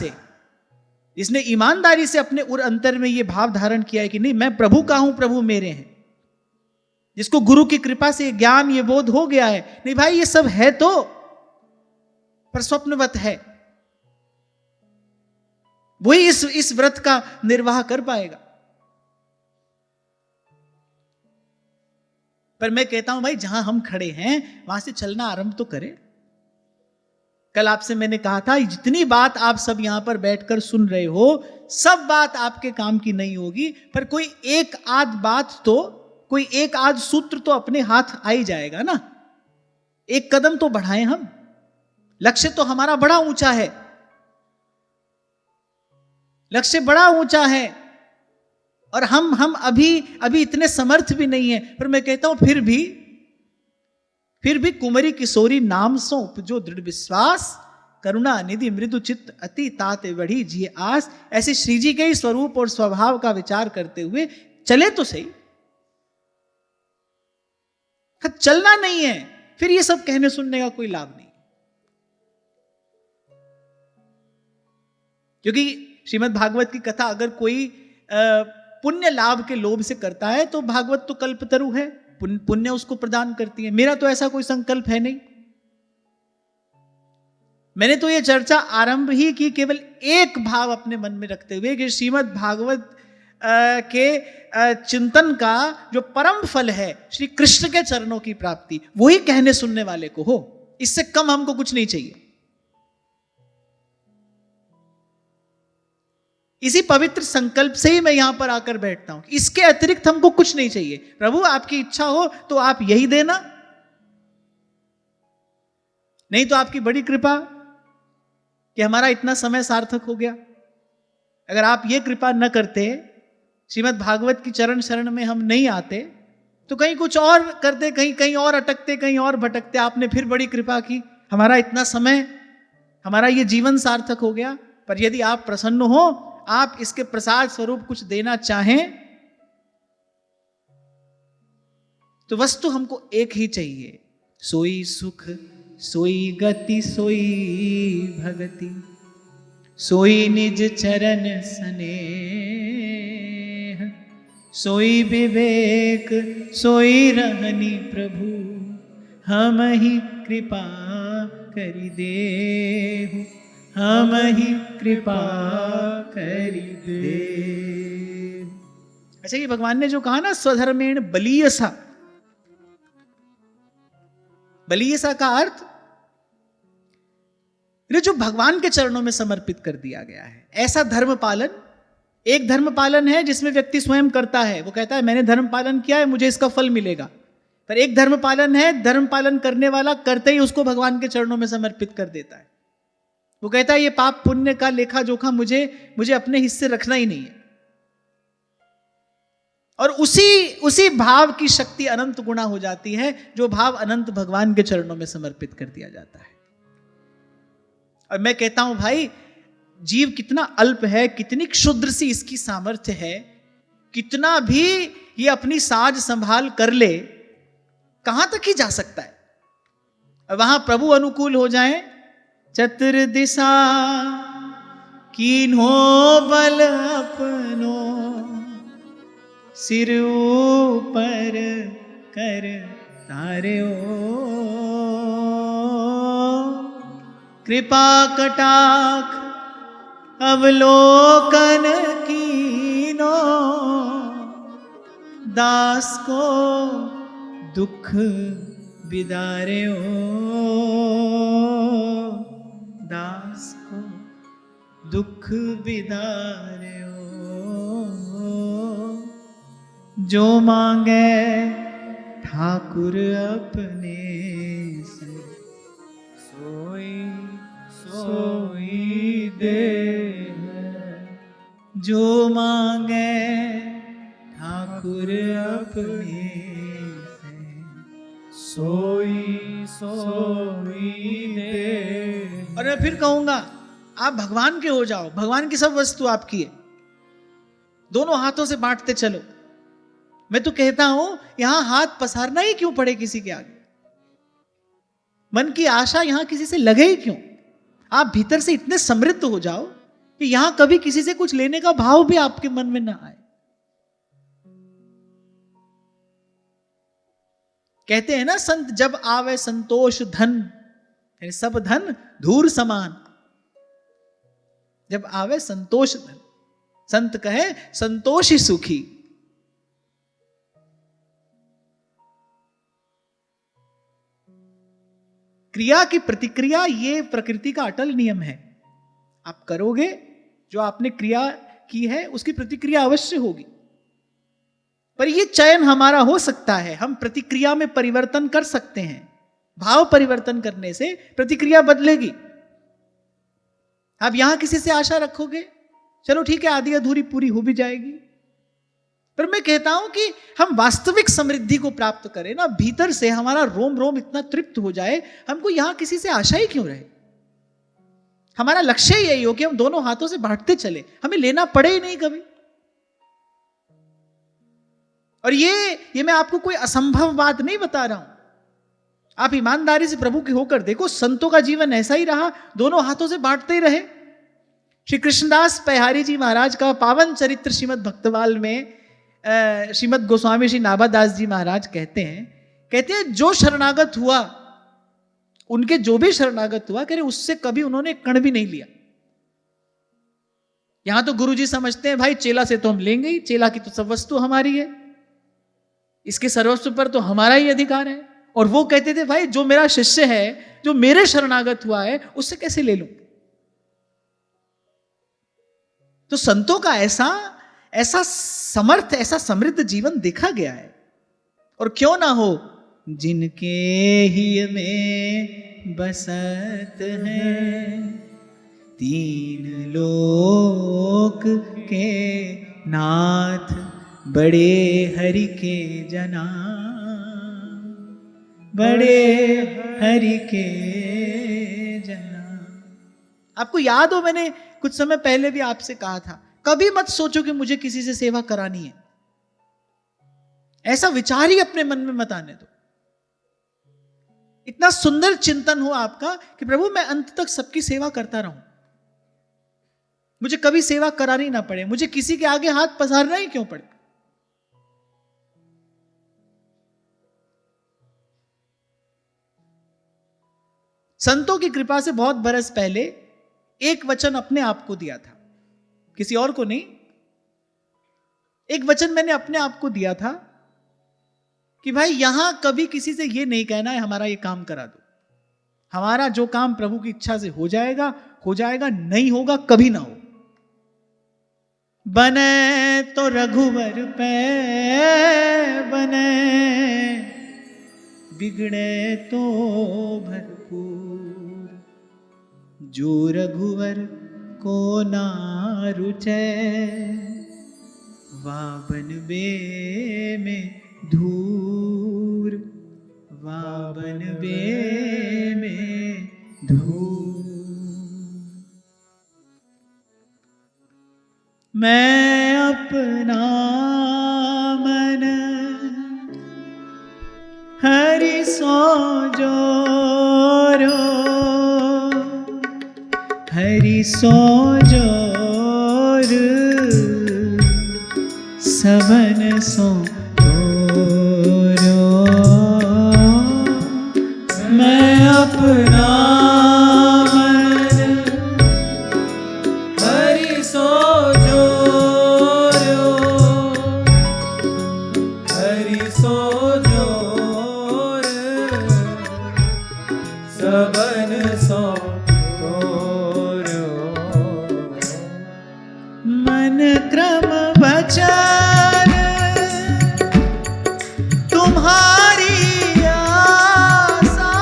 से अपने उर अंतर में यह भाव धारण किया है कि नहीं मैं प्रभु का हूं, प्रभु मेरे हैं, जिसको गुरु की कृपा से ज्ञान, ये बोध हो गया है, नहीं भाई ये सब है तो पर स्वप्नवत है, वही इस व्रत का निर्वाह कर पाएगा। पर मैं कहता हूं भाई जहां हम खड़े हैं वहां से चलना आरंभ तो करें। कल आपसे मैंने कहा था जितनी बात आप सब यहां पर बैठकर सुन रहे हो, सब बात आपके काम की नहीं होगी, पर कोई एक आध बात तो, कोई एक आध सूत्र तो अपने हाथ आ ही जाएगा ना। एक कदम तो बढ़ाएं हम, लक्ष्य तो हमारा बड़ा ऊंचा है, लक्ष्य बड़ा ऊंचा है और हम अभी इतने समर्थ भी नहीं है। पर मैं कहता हूं फिर भी कुंवरी किशोरी नाम सो उपजो दृढ़ विश्वास, करुणा निधि मृदु चित्त अति ताते बढ़ी जिए आस। ऐसे श्री जी के ही स्वरूप और स्वभाव का विचार करते हुए चले तो सही। चलना नहीं है फिर ये सब कहने सुनने का कोई लाभ नहीं, क्योंकि श्रीमद् भागवत की कथा अगर कोई पुण्य लाभ के लोभ से करता है तो भागवत तो कल्पतरु है, पुण्य उसको प्रदान करती है। मेरा तो ऐसा कोई संकल्प है नहीं। मैंने तो ये चर्चा आरंभ ही की केवल एक भाव अपने मन में रखते हुए कि श्रीमद् भागवत के चिंतन का जो परम फल है श्री कृष्ण के चरणों की प्राप्ति, वही कहने सुनने वाले को हो, इससे कम हमको कुछ नहीं चाहिए। इसी पवित्र संकल्प से ही मैं यहां पर आकर बैठता हूं, इसके अतिरिक्त हमको कुछ नहीं चाहिए। प्रभु आपकी इच्छा हो तो आप यही देना, नहीं तो आपकी बड़ी कृपा कि हमारा इतना समय सार्थक हो गया। अगर आप ये कृपा न करते, श्रीमद् भागवत की चरण शरण में हम नहीं आते, तो कहीं कुछ और करते, कहीं कहीं और अटकते, कहीं और भटकते। आपने फिर बड़ी कृपा की, हमारा इतना समय, हमारा ये जीवन सार्थक हो गया। पर यदि आप प्रसन्न हो, आप इसके प्रसाद स्वरूप कुछ देना चाहें, तो वस्तु हमको एक ही चाहिए, सोई सुख सोई गति सोई भगति, सोई निज चरण स्नेह, सोई विवेक सोई रहनी प्रभु, हम ही कृपा करि देहु, हम ही कृपा करि देहु। अच्छा, ये भगवान ने जो कहा ना, स्वधर्मेण बलीयसा, बलीयसा का अर्थ जो भगवान के चरणों में समर्पित कर दिया गया है। ऐसा धर्म पालन, एक धर्म पालन है जिसमें व्यक्ति स्वयं करता है, वो कहता है मैंने धर्म पालन किया है, मुझे इसका फल मिलेगा। पर एक धर्म पालन है, धर्म पालन करने वाला करते ही उसको भगवान के चरणों में समर्पित कर देता है। वो कहता है ये पाप पुण्य का लेखा जोखा मुझे अपने हिस्से रखना ही नहीं है। और उसी भाव की शक्ति अनंत गुणा हो जाती है, जो भाव अनंत भगवान के चरणों में समर्पित कर दिया जाता है। और मैं कहता हूं भाई, जीव कितना अल्प है, कितनी क्षुद्र सी इसकी सामर्थ्य है, कितना भी ये अपनी साज संभाल कर ले, कहां तक ही जा सकता है। और वहां प्रभु अनुकूल हो जाए, चतुर्दिशा कीन्हो बल अपनो, सिर ऊपर कर तार्यो, कृपा कटाक्ष अवलोकन कीनो, दास को दुख बिदार्यो, दास को दुख बिदार्यो, जो मांगे ठाकुर अपने से, सोई दे, जो मांगे ठाकुर अपने से, सोई दे। और मैं फिर कहूंगा, आप भगवान के हो जाओ, भगवान की सब वस्तु आपकी है, दोनों हाथों से बांटते चलो। मैं तो कहता हूं, यहां हाथ पसारना ही क्यों पड़े किसी के आगे, मन की आशा यहां किसी से लगे ही क्यों। आप भीतर से इतने समृद्ध हो जाओ कि यहां कभी किसी से कुछ लेने का भाव भी आपके मन में ना आए। कहते हैं ना, संत जब आवे संतोष धन, सब धन धूर समान। जब आवे संतोष धन, संत कहे संतोष ही सुखी। क्रिया की प्रतिक्रिया, ये प्रकृति का अटल नियम है। आप करोगे, जो आपने क्रिया की है उसकी प्रतिक्रिया अवश्य होगी। पर यह चयन हमारा हो सकता है, हम प्रतिक्रिया में परिवर्तन कर सकते हैं। भाव परिवर्तन करने से प्रतिक्रिया बदलेगी। आप यहां किसी से आशा रखोगे, चलो ठीक है, आधी अधूरी पूरी हो भी जाएगी। पर मैं कहता हूं कि हम वास्तविक समृद्धि को प्राप्त करें ना, भीतर से हमारा रोम रोम इतना तृप्त हो जाए, हमको यहां किसी से आशा ही क्यों रहे। हमारा लक्ष्य यही हो कि हम दोनों हाथों से बांटते चले, हमें लेना पड़े ही नहीं कभी। और ये मैं आपको कोई असंभव बात नहीं बता रहा हूं। आप ईमानदारी से प्रभु की होकर देखो, संतों का जीवन ऐसा ही रहा, दोनों हाथों से बांटते ही रहे। श्री कृष्णदास पहारी जी महाराज का पावन चरित्र श्रीमद् भक्तवाल में श्रीमद् गोस्वामी श्री नाभादास जी महाराज कहते हैं जो शरणागत हुआ, उनके जो भी शरणागत हुआ, कह रहे उससे कभी उन्होंने कण भी नहीं लिया। यहां तो गुरुजी समझते हैं भाई चेला से तो हम लेंगे ही, चेला की तो सब वस्तु हमारी है, इसके सर्वस्व पर तो हमारा ही अधिकार है। और वो कहते थे भाई जो मेरा शिष्य है, जो मेरे शरणागत हुआ है, उससे कैसे ले लूं। तो संतों का ऐसा समर्थ, ऐसा समृद्ध जीवन देखा गया है। और क्यों ना हो, जिनके ही में बसत है, तीन लोक के नाथ बड़े हरि के जना, बड़े हरि के जना। आपको याद हो, मैंने कुछ समय पहले भी आपसे कहा था, कभी मत सोचो कि मुझे किसी से सेवा करानी है। ऐसा विचार ही अपने मन में मत आने दो। इतना सुंदर चिंतन हो आपका कि प्रभु मैं अंत तक सबकी सेवा करता रहूं, मुझे कभी सेवा करानी ना पड़े, मुझे किसी के आगे हाथ पसारना ही क्यों पड़े। संतों की कृपा से बहुत बरस पहले एक वचन अपने आप को दिया था, किसी और को नहीं। एक वचन मैंने अपने आप को दिया था कि भाई यहां कभी किसी से यह नहीं कहना है हमारा ये काम करा दो। हमारा जो काम प्रभु की इच्छा से हो जाएगा, नहीं होगा कभी ना हो। बने तो रघुवर पे बने, बिगड़े तो भरपूर। जो रघुवर को ना रुचे, वा बनबे में धूर, वा बनबे में धूर। मैं अपना मन हरि सो जोरो, हरि सो जोर, सबन सो तोरो। मैं अपना मन हरि सो जोरो, हरि सो जोर, सबन सो तोरो। मन क्रम वचन तुम्हारी आशा,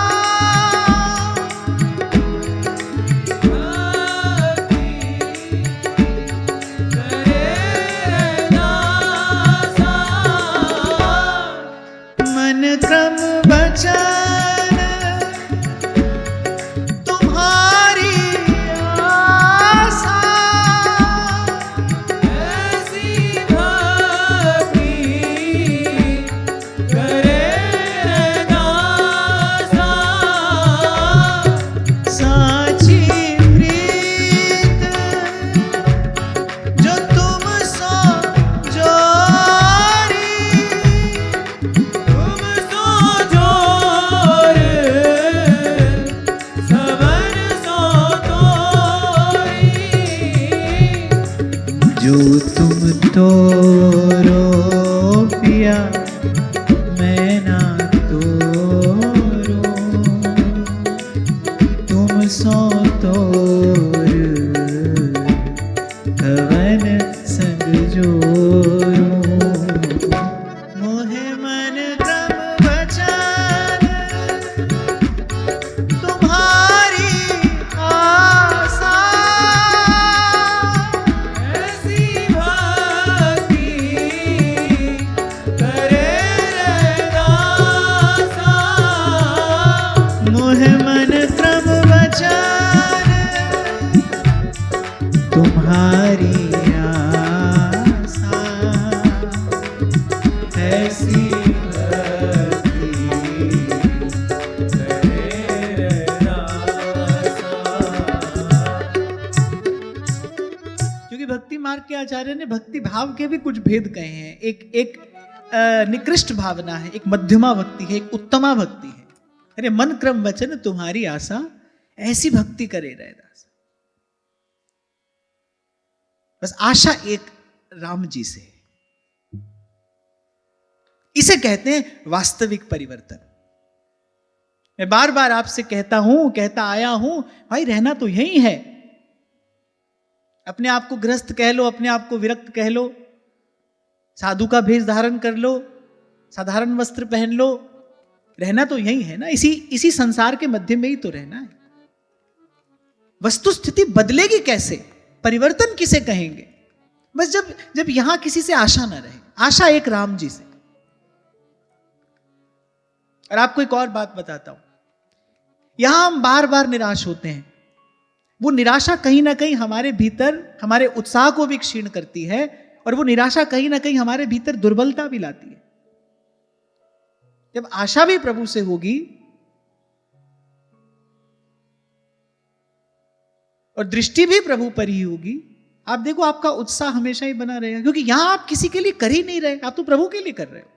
मन क्रम वचन तुम्हारी आशा, ऐसी भक्ति करे दासा। साची प्रीत जो तुम सो जोरी, तुम सो जोर, सबन सो तोरी। जो तुम तोरो पिया, मैं ना तोरो, तुम सो तोर, कवन संग जोरो। मोहे मन क्रम वचन तुम्हारी आशा, ऐसी भक्ति करे दासा। मोहे मन क्रम वचन तुम्हारी आशा, ऐसी भक्ति करे दासा। क्योंकि भक्ति मार्ग के आचार्य ने भक्ति भाव के भी कुछ भेद कहे हैं। एक निकृष्ट भावना है, एक मध्यमा भक्ति है, एक उत्तमा भक्ति है। अरे मन क्रम वचन तुम्हारी आशा, ऐसी भक्ति करे रहे दास। बस आशा एक राम जी से है। इसे कहते हैं वास्तविक परिवर्तन। मैं बार बार आपसे कहता आया हूं, भाई रहना तो यही है। अपने आप को गृहस्थ कह लो, अपने आप को विरक्त कह लो, साधु का भेष धारण कर लो, साधारण वस्त्र पहन लो, रहना तो यही है ना। इसी संसार के मध्य में ही तो रहना है। वस्तु स्थिति बदलेगी कैसे? परिवर्तन किसे कहेंगे? बस जब जब यहां किसी से आशा ना रहे, आशा एक राम जी से। और आपको एक और बात बताता हूं, यहां हम बार बार निराश होते हैं। वो निराशा कहीं ना कहीं हमारे भीतर हमारे उत्साह को भी क्षीण करती है, और वो निराशा कहीं ना कहीं हमारे भीतर दुर्बलता भी लाती है। जब आशा भी प्रभु से होगी और दृष्टि भी प्रभु पर ही होगी, आप देखो आपका उत्साह हमेशा ही बना रहेगा, क्योंकि यहां आप किसी के लिए कर ही नहीं रहे, आप तो प्रभु के लिए कर रहे हो।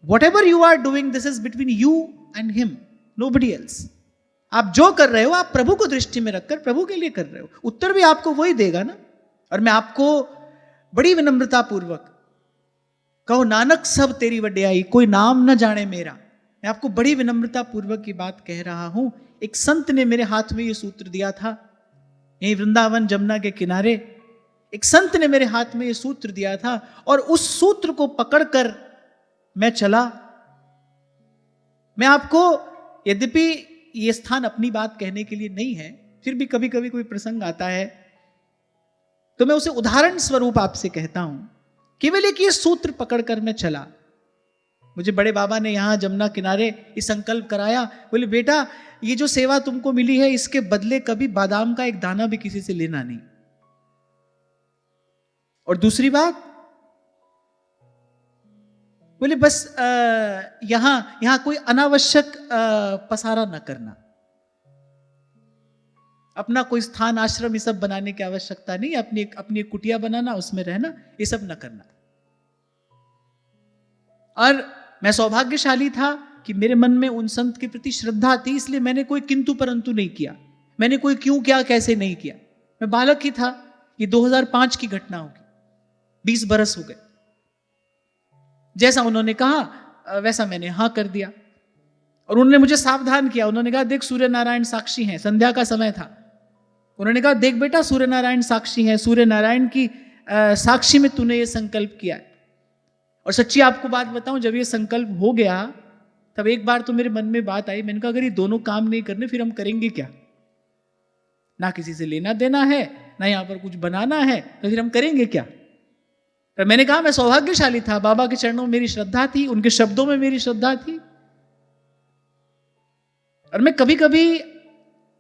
Whatever you are doing, this is between you and him, nobody else. आप जो कर रहे हो आप प्रभु को दृष्टि में रखकर प्रभु के लिए कर रहे हो, उत्तर भी आपको वही देगा ना। और मैं आपको बड़ी विनम्रता पूर्वक, कहो नानक सब तेरी वड्याई, कोई नाम न जाने मेरा, मैं आपको बड़ी विनम्रता पूर्वक की बात कह रहा हूं। एक संत ने मेरे हाथ में ये सूत्र दिया था, यही वृंदावन जमुना के किनारे एक संत ने मेरे हाथ में ये सूत्र दिया था, और उस सूत्र को पकड़कर मैं चला। मैं आपको, यद्यपि ये स्थान अपनी बात कहने के लिए नहीं है, फिर भी कभी कभी कोई प्रसंग आता है तो मैं उसे उदाहरण स्वरूप आपसे कहता हूं। केवल एक ये सूत्र पकड़कर मैं चला। मुझे बड़े बाबा ने यहां जमुना किनारे इस संकल्प कराया, बोले बेटा ये जो सेवा तुमको मिली है इसके बदले कभी बादाम का एक दाना भी किसी से लेना नहीं। और दूसरी बात बोले बस यहां कोई अनावश्यक पसारा न करना, अपना कोई स्थान आश्रम ये सब बनाने की आवश्यकता नहीं, अपनी एक कुटिया बनाना, उसमें रहना, ये सब न करना। और मैं सौभाग्यशाली था कि मेरे मन में उन संत के प्रति श्रद्धा थी, इसलिए मैंने कोई किंतु परंतु नहीं किया, मैंने कोई क्यों क्या कैसे नहीं किया। मैं बालक ही था, ये 2005 की घटना होगी, 20 बरस हो गए। जैसा उन्होंने कहा वैसा मैंने हाँ कर दिया। और उन्होंने मुझे सावधान किया, उन्होंने कहा देख सूर्य नारायण साक्षी हैं, संध्या का समय था। उन्होंने कहा देख बेटा सूर्य नारायण साक्षी हैं, सूर्य नारायण की साक्षी में तूने ये संकल्प किया है। और सच्ची आपको बात बताऊं, जब ये संकल्प हो गया तब एक बार तो मेरे मन में बात आई, मैंने कहा अगर ये दोनों काम नहीं करने फिर हम करेंगे क्या? ना किसी से लेना देना है, ना यहां पर कुछ बनाना है, तो फिर हम करेंगे क्या? पर मैंने कहा मैं सौभाग्यशाली था, बाबा के चरणों में मेरी श्रद्धा थी, उनके शब्दों में मेरी श्रद्धा थी। और मैं कभी कभी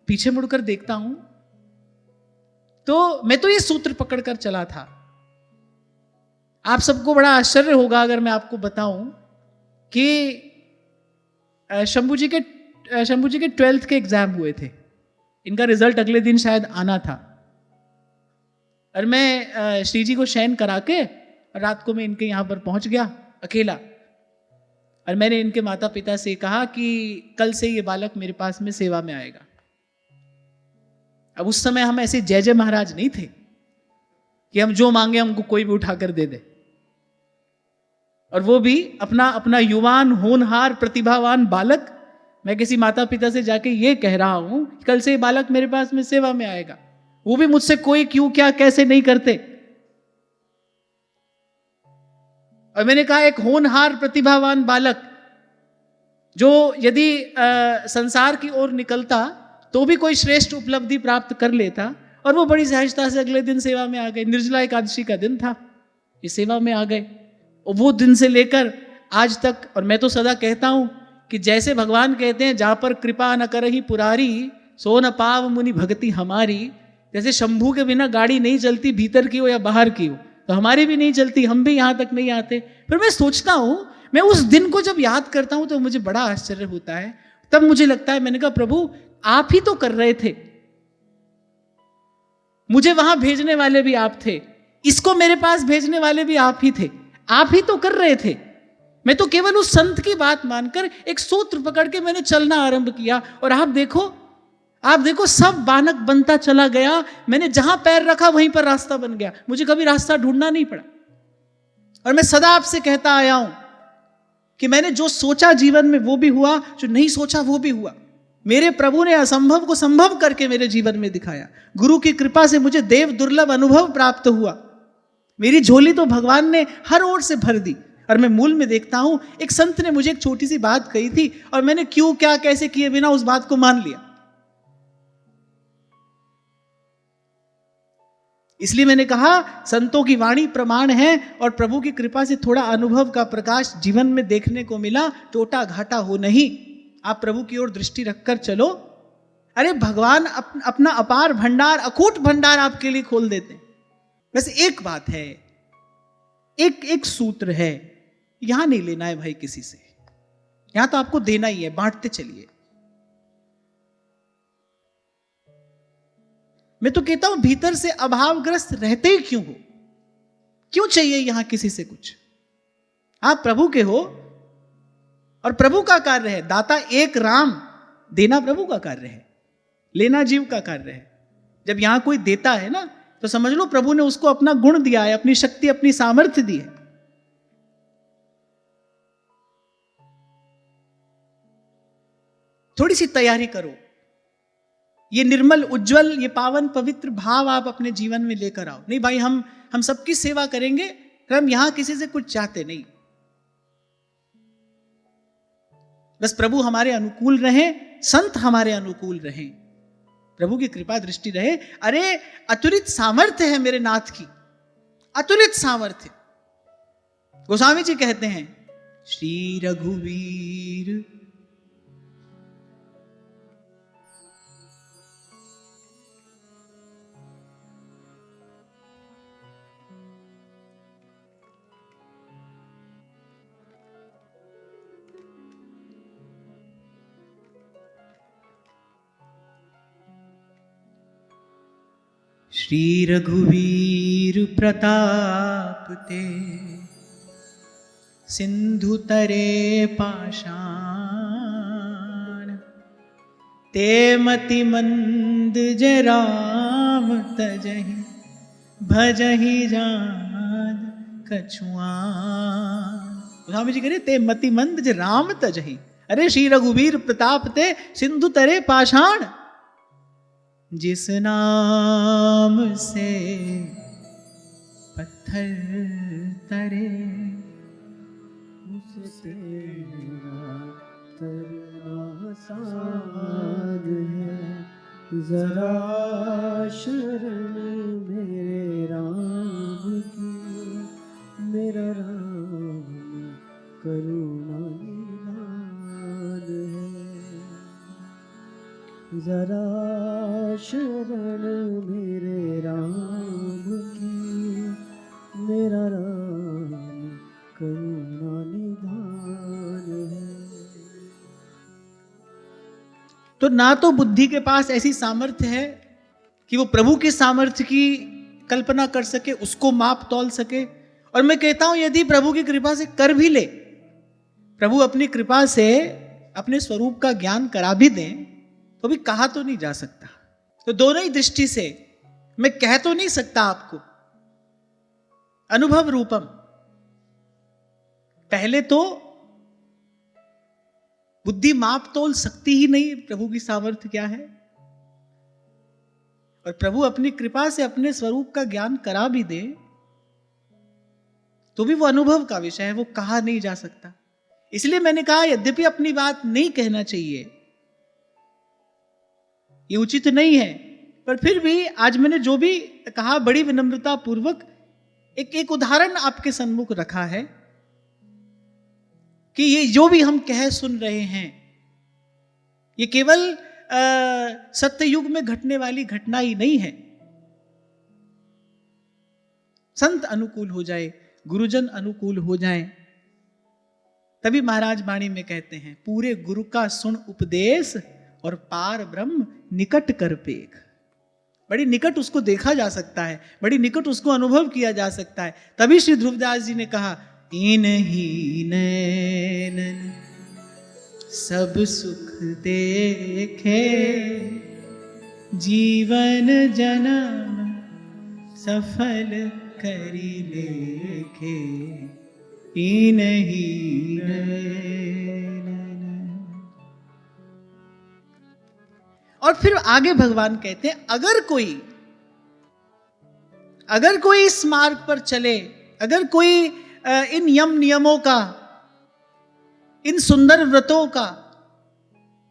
पीछे मुड़कर देखता हूं तो मैं तो ये सूत्र पकड़कर चला था। आप सबको बड़ा आश्चर्य होगा अगर मैं आपको बताऊं कि शंभू जी के 12th के एग्जाम हुए थे, इनका रिजल्ट अगले दिन शायद आना था। और मैं श्री जी को शयन करा के रात को मैं इनके यहां पर पहुंच गया अकेला। और मैंने इनके माता पिता से कहा कि कल से ये बालक मेरे पास में सेवा में आएगा। अब उस समय हम ऐसे जय जय महाराज नहीं थे कि हम जो मांगे हमको कोई भी उठाकर दे दे, और वो भी अपना अपना युवान होनहार प्रतिभावान बालक। मैं किसी माता पिता से जाके ये कह रहा हूं कल से ये बालक मेरे पास में सेवा में आएगा, वो भी मुझसे कोई क्यों क्या कैसे नहीं करते। और मैंने कहा एक होनहार प्रतिभावान बालक जो यदि संसार की ओर निकलता तो भी कोई श्रेष्ठ उपलब्धि प्राप्त कर लेता, और वो बड़ी सहजता से अगले दिन सेवा में आ गए। निर्जला एकादशी का दिन था, ये सेवा में आ गए। और वो दिन से लेकर आज तक, और मैं तो सदा कहता हूं कि जैसे भगवान कहते हैं जहां पर कृपा न करही पुरारी सो न पाव मुनि भक्ति हमारी, जैसे शंभू के बिना गाड़ी नहीं चलती, भीतर की हो या बाहर की हो, तो हमारी भी नहीं चलती, हम भी यहां तक नहीं आते। फिर मैं सोचता हूं, मैं उस दिन को जब याद करता हूं तो मुझे बड़ा आश्चर्य होता है। तब मुझे लगता है, मैंने कहा प्रभु आप ही तो कर रहे थे, मुझे वहां भेजने वाले भी आप थे, इसको मेरे पास भेजने वाले भी आप ही थे, आप ही तो कर रहे थे। मैं तो केवल उस संत की बात मानकर एक सूत्र पकड़ के मैंने चलना आरंभ किया, और आप देखो सब बानक बनता चला गया। मैंने जहां पैर रखा वहीं पर रास्ता बन गया, मुझे कभी रास्ता ढूंढना नहीं पड़ा। और मैं सदा आपसे कहता आया हूं कि मैंने जो सोचा जीवन में वो भी हुआ, जो नहीं सोचा वो भी हुआ। मेरे प्रभु ने असंभव को संभव करके मेरे जीवन में दिखाया। गुरु की कृपा से मुझे देव दुर्लभ अनुभव प्राप्त हुआ। मेरी झोली तो भगवान ने हर ओर से भर दी। और मैं मूल में देखता हूं, एक संत ने मुझे एक छोटी सी बात कही थी और मैंने क्यों क्या कैसे किए बिना उस बात को मान लिया। इसलिए मैंने कहा संतों की वाणी प्रमाण है, और प्रभु की कृपा से थोड़ा अनुभव का प्रकाश जीवन में देखने को मिला। टोटा घाटा हो नहीं, आप प्रभु की ओर दृष्टि रखकर चलो। अरे भगवान अपना अपार भंडार, अकूट भंडार आपके लिए खोल देते हैं। बस एक बात है, एक सूत्र है, यहां नहीं लेना है भाई किसी से, यहां तो आपको देना ही है, बांटते चलिए। मैं तो कहता हूं भीतर से अभावग्रस्त रहते ही क्यों हो, क्यों चाहिए यहां किसी से कुछ? आप प्रभु के हो और प्रभु का कार्य है। दाता एक राम, देना प्रभु का कार्य है, लेना जीव का कार्य है। जब यहां कोई देता है ना, तो समझ लो प्रभु ने उसको अपना गुण दिया है, अपनी शक्ति, अपनी सामर्थ्य दी है। थोड़ी सी तैयारी करो, ये निर्मल उज्जवल, ये पावन पवित्र भाव आप अपने जीवन में लेकर आओ। नहीं भाई, हम सबकी सेवा करेंगे, हम यहां किसी से कुछ चाहते नहीं। बस प्रभु हमारे अनुकूल रहे, संत हमारे अनुकूल रहे, प्रभु की कृपा दृष्टि रहे। अरे अतुलित सामर्थ्य है मेरे नाथ की, अतुलित सामर्थ्य। गोस्वामी जी कहते हैं, श्री रघुवीर श्री रघुवीर प्रताप ते, सिंधु तरे पाषाण, ते मति मंद जराम तजहि, भजहि जान कछुआन। स्वामी जी कह रहे ते मति मंद ज राम तजहि। अरे श्री रघुवीर प्रताप ते, सिंधु तरे पाषाण, जिस नाम से पत्थर तरे, उससे तरना आसान है। जरा शरण मेरे राम की, मेरा राम करुणा निधान है। जरा शरण मेरे राम की, मेरा राम करुणा निधान है। तो ना तो बुद्धि के पास ऐसी सामर्थ्य है कि वो प्रभु की सामर्थ्य की कल्पना कर सके, उसको माप तौल सके। और मैं कहता हूं यदि प्रभु की कृपा से कर भी ले, प्रभु अपनी कृपा से अपने स्वरूप का ज्ञान करा भी दें, तो भी कहा तो नहीं जा सकता। तो दोनों ही दृष्टि से मैं कह तो नहीं सकता आपको, अनुभव रूपम। पहले तो बुद्धि माप तोल सकती ही नहीं प्रभु की सामर्थ्य क्या है, और प्रभु अपनी कृपा से अपने स्वरूप का ज्ञान करा भी दे, तो भी वो अनुभव का विषय है, वो कहा नहीं जा सकता। इसलिए मैंने कहा यद्यपि अपनी बात नहीं कहना चाहिए, ये उचित नहीं है, पर फिर भी आज मैंने जो भी कहा बड़ी विनम्रता पूर्वक एक उदाहरण आपके सम्मुख रखा है कि ये जो भी हम कह सुन रहे हैं, ये केवल सत्ययुग में घटने वाली घटना ही नहीं है। संत अनुकूल हो जाए, गुरुजन अनुकूल हो जाए, तभी महाराज वाणी में कहते हैं, पूरे गुरु का सुन उपदेश और पार ब्रह्म निकट कर पेख। बड़ी निकट उसको देखा जा सकता है, बड़ी निकट उसको अनुभव किया जा सकता है। तभी श्री ध्रुवदास जी ने कहा, इन्हीं नैनन सब सुख देखे, जीवन जन्म सफल करी लेखे। इन्हीं नैनन। और फिर आगे भगवान कहते हैं, अगर कोई इस मार्ग पर चले, अगर कोई इन नियमों का, इन सुंदर व्रतों का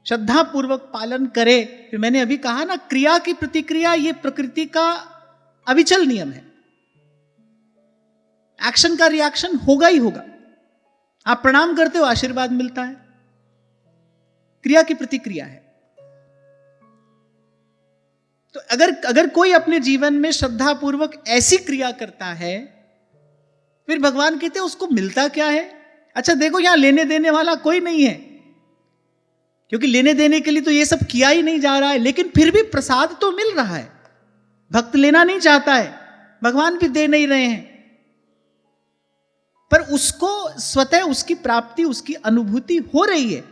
श्रद्धा पूर्वक पालन करे। फिर मैंने अभी कहा ना, क्रिया की प्रतिक्रिया ये प्रकृति का अविचल नियम है। एक्शन का रिएक्शन होगा ही होगा। आप प्रणाम करते हो, आशीर्वाद मिलता है, क्रिया की प्रतिक्रिया है। तो अगर कोई अपने जीवन में श्रद्धापूर्वक ऐसी क्रिया करता है, फिर भगवान कहते हैं उसको मिलता क्या है। अच्छा देखो, यहां लेने देने वाला कोई नहीं है, क्योंकि लेने देने के लिए तो ये सब किया ही नहीं जा रहा है, लेकिन फिर भी प्रसाद तो मिल रहा है। भक्त लेना नहीं चाहता है, भगवान भी दे नहीं रहे हैं, पर उसको स्वतः उसकी प्राप्ति, उसकी अनुभूति हो रही है।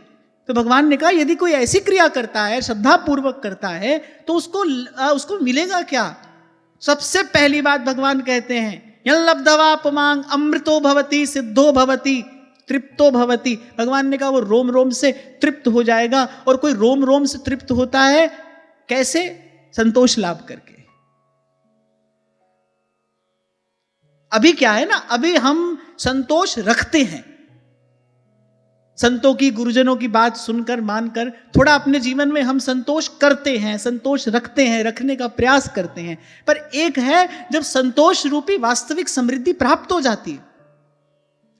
तो भगवान ने कहा यदि कोई ऐसी क्रिया करता है, श्रद्धा पूर्वक करता है, तो उसको मिलेगा क्या। सबसे पहली बात भगवान कहते हैं, यल्लब्धवा पुमांग अमृतो भवति सिद्धो भवति तृप्तो भवति। भगवान ने कहा वो रोम रोम से तृप्त हो जाएगा। और कोई रोम रोम से तृप्त होता है कैसे? संतोष लाभ करके। अभी क्या है ना, अभी हम संतोष रखते हैं, संतों की, गुरुजनों की बात सुनकर मानकर थोड़ा अपने जीवन में हम संतोष करते हैं, संतोष रखते हैं, रखने का प्रयास करते हैं। पर एक है जब संतोष रूपी वास्तविक समृद्धि प्राप्त हो जाती है।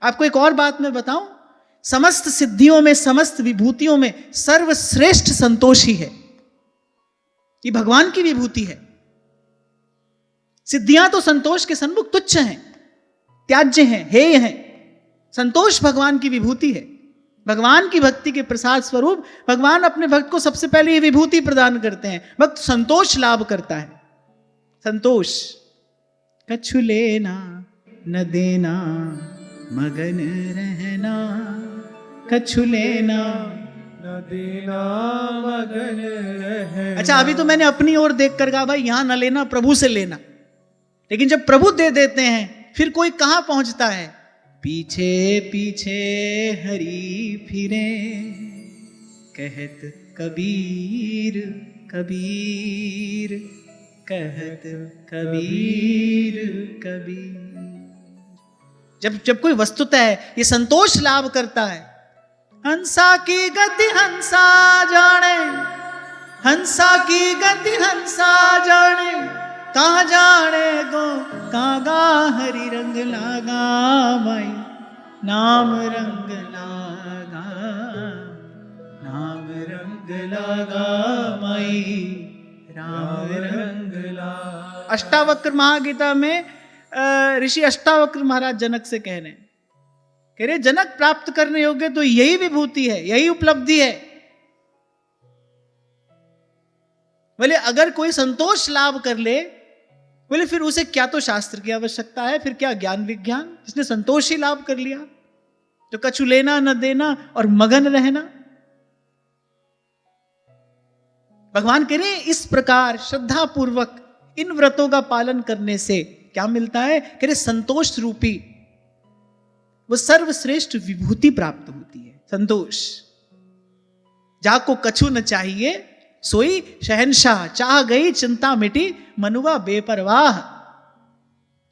आपको एक और बात मैं बताऊं, समस्त सिद्धियों में, समस्त विभूतियों में सर्वश्रेष्ठ संतोष ही है। ये भगवान की विभूति है। सिद्धियां तो संतोष के सन्मुख तुच्छ हैं, त्याज्य हैं, हेय हैं। संतोष भगवान की विभूति है। भगवान की भक्ति के प्रसाद स्वरूप भगवान अपने भक्त को सबसे पहले ये विभूति प्रदान करते हैं। भक्त संतोष लाभ करता है। संतोष, कछु लेना न देना मगन रहना, कछु लेना न देना मगन रहना। अच्छा, अभी तो मैंने अपनी ओर देख कर कहा भाई यहां न लेना, प्रभु से लेना। लेकिन जब प्रभु दे देते हैं फिर कोई कहां पहुंचता है? पीछे पीछे हरि फिरे, कहत कबीर कबीर, कहत कबीर कबीर। जब कोई वस्तुतः ये संतोष लाभ करता है, हंसा की गति हंसा जाने, हंसा की गति हंसा जाने, कहाँ जाने गो कागा हरि रंग लागा माई, नाम रंग लागा, नाम रंग लागा माई, राम रंग लागा। अष्टावक्र महागीता में ऋषि अष्टावक्र महाराज जनक से कह रहे जनक, प्राप्त करने योग्य तो यही विभूति है, यही उपलब्धि है। बोले अगर कोई संतोष लाभ कर ले, बोले फिर उसे क्या तो शास्त्र की आवश्यकता है, फिर क्या ज्ञान विज्ञान, जिसने संतोष ही लाभ कर लिया। तो कछु लेना न देना और मगन रहना। भगवान कह रहे हैं इस प्रकार श्रद्धा पूर्वक इन व्रतों का पालन करने से क्या मिलता है? कह रहे संतोष रूपी वो सर्वश्रेष्ठ विभूति प्राप्त होती है। संतोष, जाको कछु न चाहिए सोई शहंशाह, चाह गई चिंता मिटी मनुआ बेपरवाह।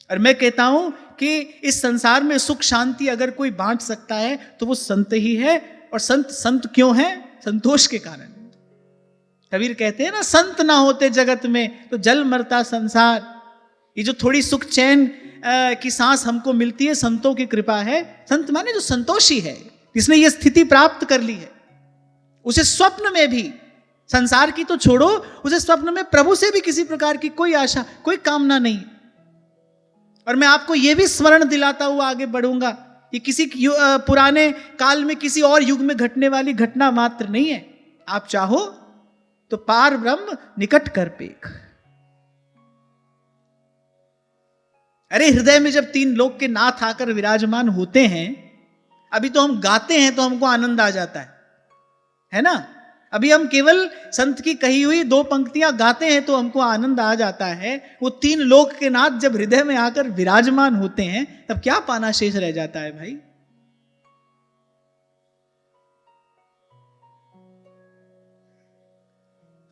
और मैं कहता हूं कि इस संसार में सुख शांति अगर कोई बांट सकता है तो वो संत ही है। और संत क्यों है? संतोष के कारण। कबीर कहते हैं ना, संत ना होते जगत में तो जल मरता संसार। ये जो थोड़ी सुख चैन की सांस हमको मिलती है, संतों की कृपा है। संत माने जो संतोषी है, जिसने ये स्थिति प्राप्त कर ली है, उसे स्वप्न में भी, संसार की तो छोड़ो, उसे स्वप्न में प्रभु से भी किसी प्रकार की कोई आशा, कोई कामना नहीं। और मैं आपको यह भी स्मरण दिलाता हुआ आगे बढ़ूंगा, ये किसी पुराने काल में किसी और युग में घटने वाली घटना मात्र नहीं है। आप चाहो तो पार ब्रह्म निकट कर पेख। अरे हृदय में जब तीन लोक के नाथ आकर विराजमान होते हैं, अभी तो हम गाते हैं तो हमको आनंद आ जाता है ना। अभी हम केवल संत की कही हुई दो पंक्तियां गाते हैं तो हमको आनंद आ जाता है। वो तीन लोक के नाथ जब हृदय में आकर विराजमान होते हैं तब क्या पाना शेष रह जाता है भाई।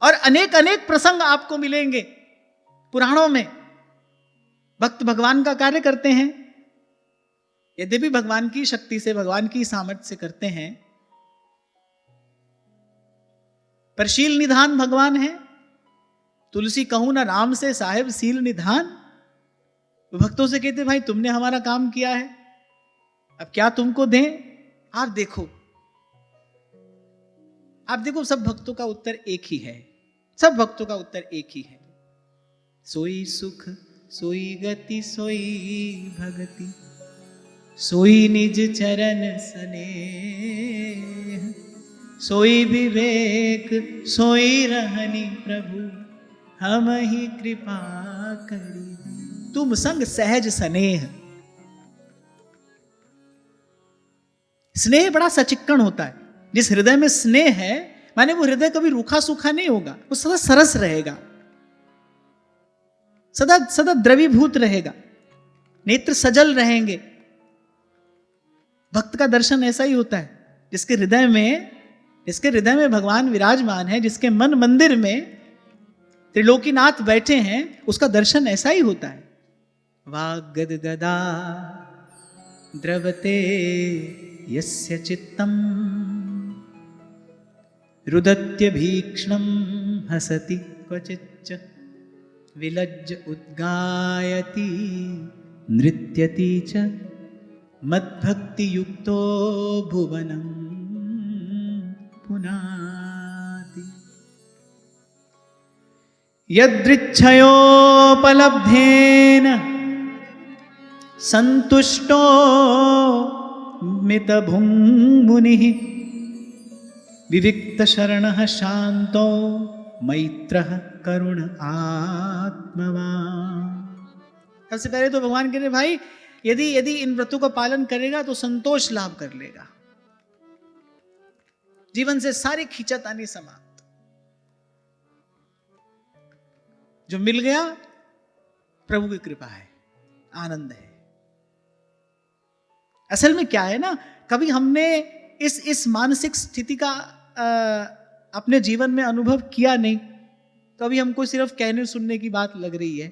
और अनेक अनेक प्रसंग आपको मिलेंगे पुराणों में। भक्त भगवान का कार्य करते हैं, यद्यपि भगवान की शक्ति से, भगवान की सामर्थ्य से करते हैं, पर शील निधान भगवान है। तुलसी कहूं ना राम से साहेब शील निधान, वो भक्तों से कहते भाई तुमने हमारा काम किया है, अब क्या तुमको दें? आप देखो सब भक्तों का उत्तर एक ही है, सब भक्तों का उत्तर एक ही है। सोई सुख सोई गति सोई भगति, सोई निज चरण स्नेह, सोई विवेक सोई रहनी प्रभु, हम ही कृपा करी। तुम संग सहज स्नेह। स्नेह बड़ा सचिक्कण होता है। जिस हृदय में स्नेह है माने वो हृदय कभी रूखा सूखा नहीं होगा, वो सदा सरस रहेगा, सदा सदा द्रवीभूत रहेगा, नेत्र सजल रहेंगे। भक्त का दर्शन ऐसा ही होता है, जिसके हृदय में भगवान विराजमान है, जिसके मन मंदिर में त्रिलोकीनाथ बैठे हैं, उसका दर्शन ऐसा ही होता है। वाग्गद गदा द्रवते यस्य चित्तम, रुदत्य भीक्ष्णं हसति क्वचिच्च, विलज्ज उद्गायति नृत्यति च, मद्भक्ति युक्तो भुवनं पुनाति। यदृच्छयोपलब्धेन संतुष्टो मितभुङ्मुनिः, विविक्त शरणः शान्तो मैत्रः करुण आत्मवान्। सबसे पहले तो भगवान कह रहे भाई यदि इन व्रतों का पालन करेगा तो संतोष लाभ कर लेगा, जीवन से सारी खींचातानी समाप्त। जो मिल गया प्रभु की कृपा है, आनंद है। असल में क्या है ना, कभी हमने इस मानसिक स्थिति का अपने जीवन में अनुभव किया नहीं, तो अभी हमको सिर्फ कहने सुनने की बात लग रही है।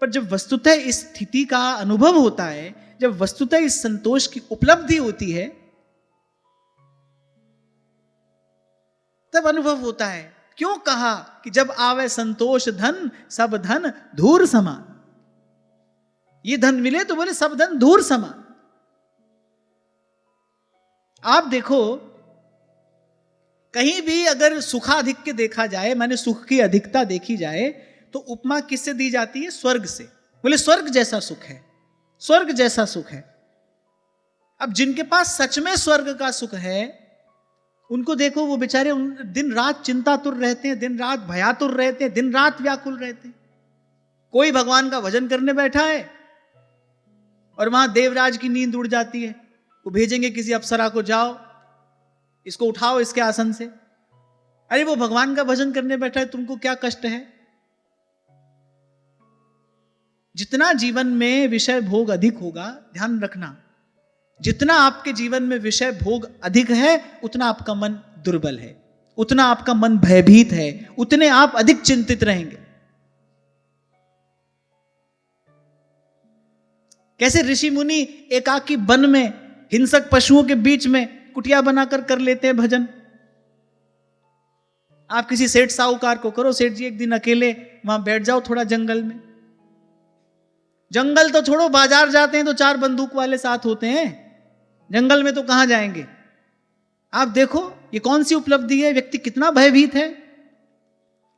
पर जब वस्तुतः इस स्थिति का अनुभव होता है, जब वस्तुतः इस संतोष की उपलब्धि होती है, तब अनुभव होता है। क्यों कहा कि जब आवे संतोष धन, सब धन धूर समान। ये धन मिले तो बोले सब धन धूर समान। आप देखो कहीं भी अगर सुखाधिक्य देखा जाए, माने सुख की अधिकता देखी जाए, तो उपमा किससे दी जाती है? स्वर्ग से। बोले स्वर्ग जैसा सुख है, स्वर्ग जैसा सुख है। अब जिनके पास सच में स्वर्ग का सुख है, उनको देखो, वो बेचारे दिन रात चिंतातुर रहते हैं, दिन रात भयातुर रहते हैं, दिन रात व्याकुल रहते हैं। कोई भगवान का भजन करने बैठा है और वहां देवराज की नींद उड़ जाती है, वो भेजेंगे किसी अप्सरा को, जाओ इसको उठाओ इसके आसन से। अरे वो भगवान का भजन करने बैठा है, तुमको क्या कष्ट है? जितना जीवन में विषय भोग अधिक होगा, ध्यान रखना, जितना आपके जीवन में विषय भोग अधिक है, उतना आपका मन दुर्बल है, उतना आपका मन भयभीत है, उतने आप अधिक चिंतित रहेंगे। कैसे ऋषि मुनि एकाकी वन में हिंसक पशुओं के बीच में कुटिया बनाकर कर लेते हैं भजन। आप किसी सेठ साहूकार को करो, सेठ जी एक दिन अकेले वहां बैठ जाओ थोड़ा जंगल में। जंगल तो छोड़ो, बाजार जाते हैं तो 4 बंदूक वाले साथ होते हैं, जंगल में तो कहां जाएंगे? आप देखो ये कौन सी उपलब्धि है, व्यक्ति कितना भयभीत है।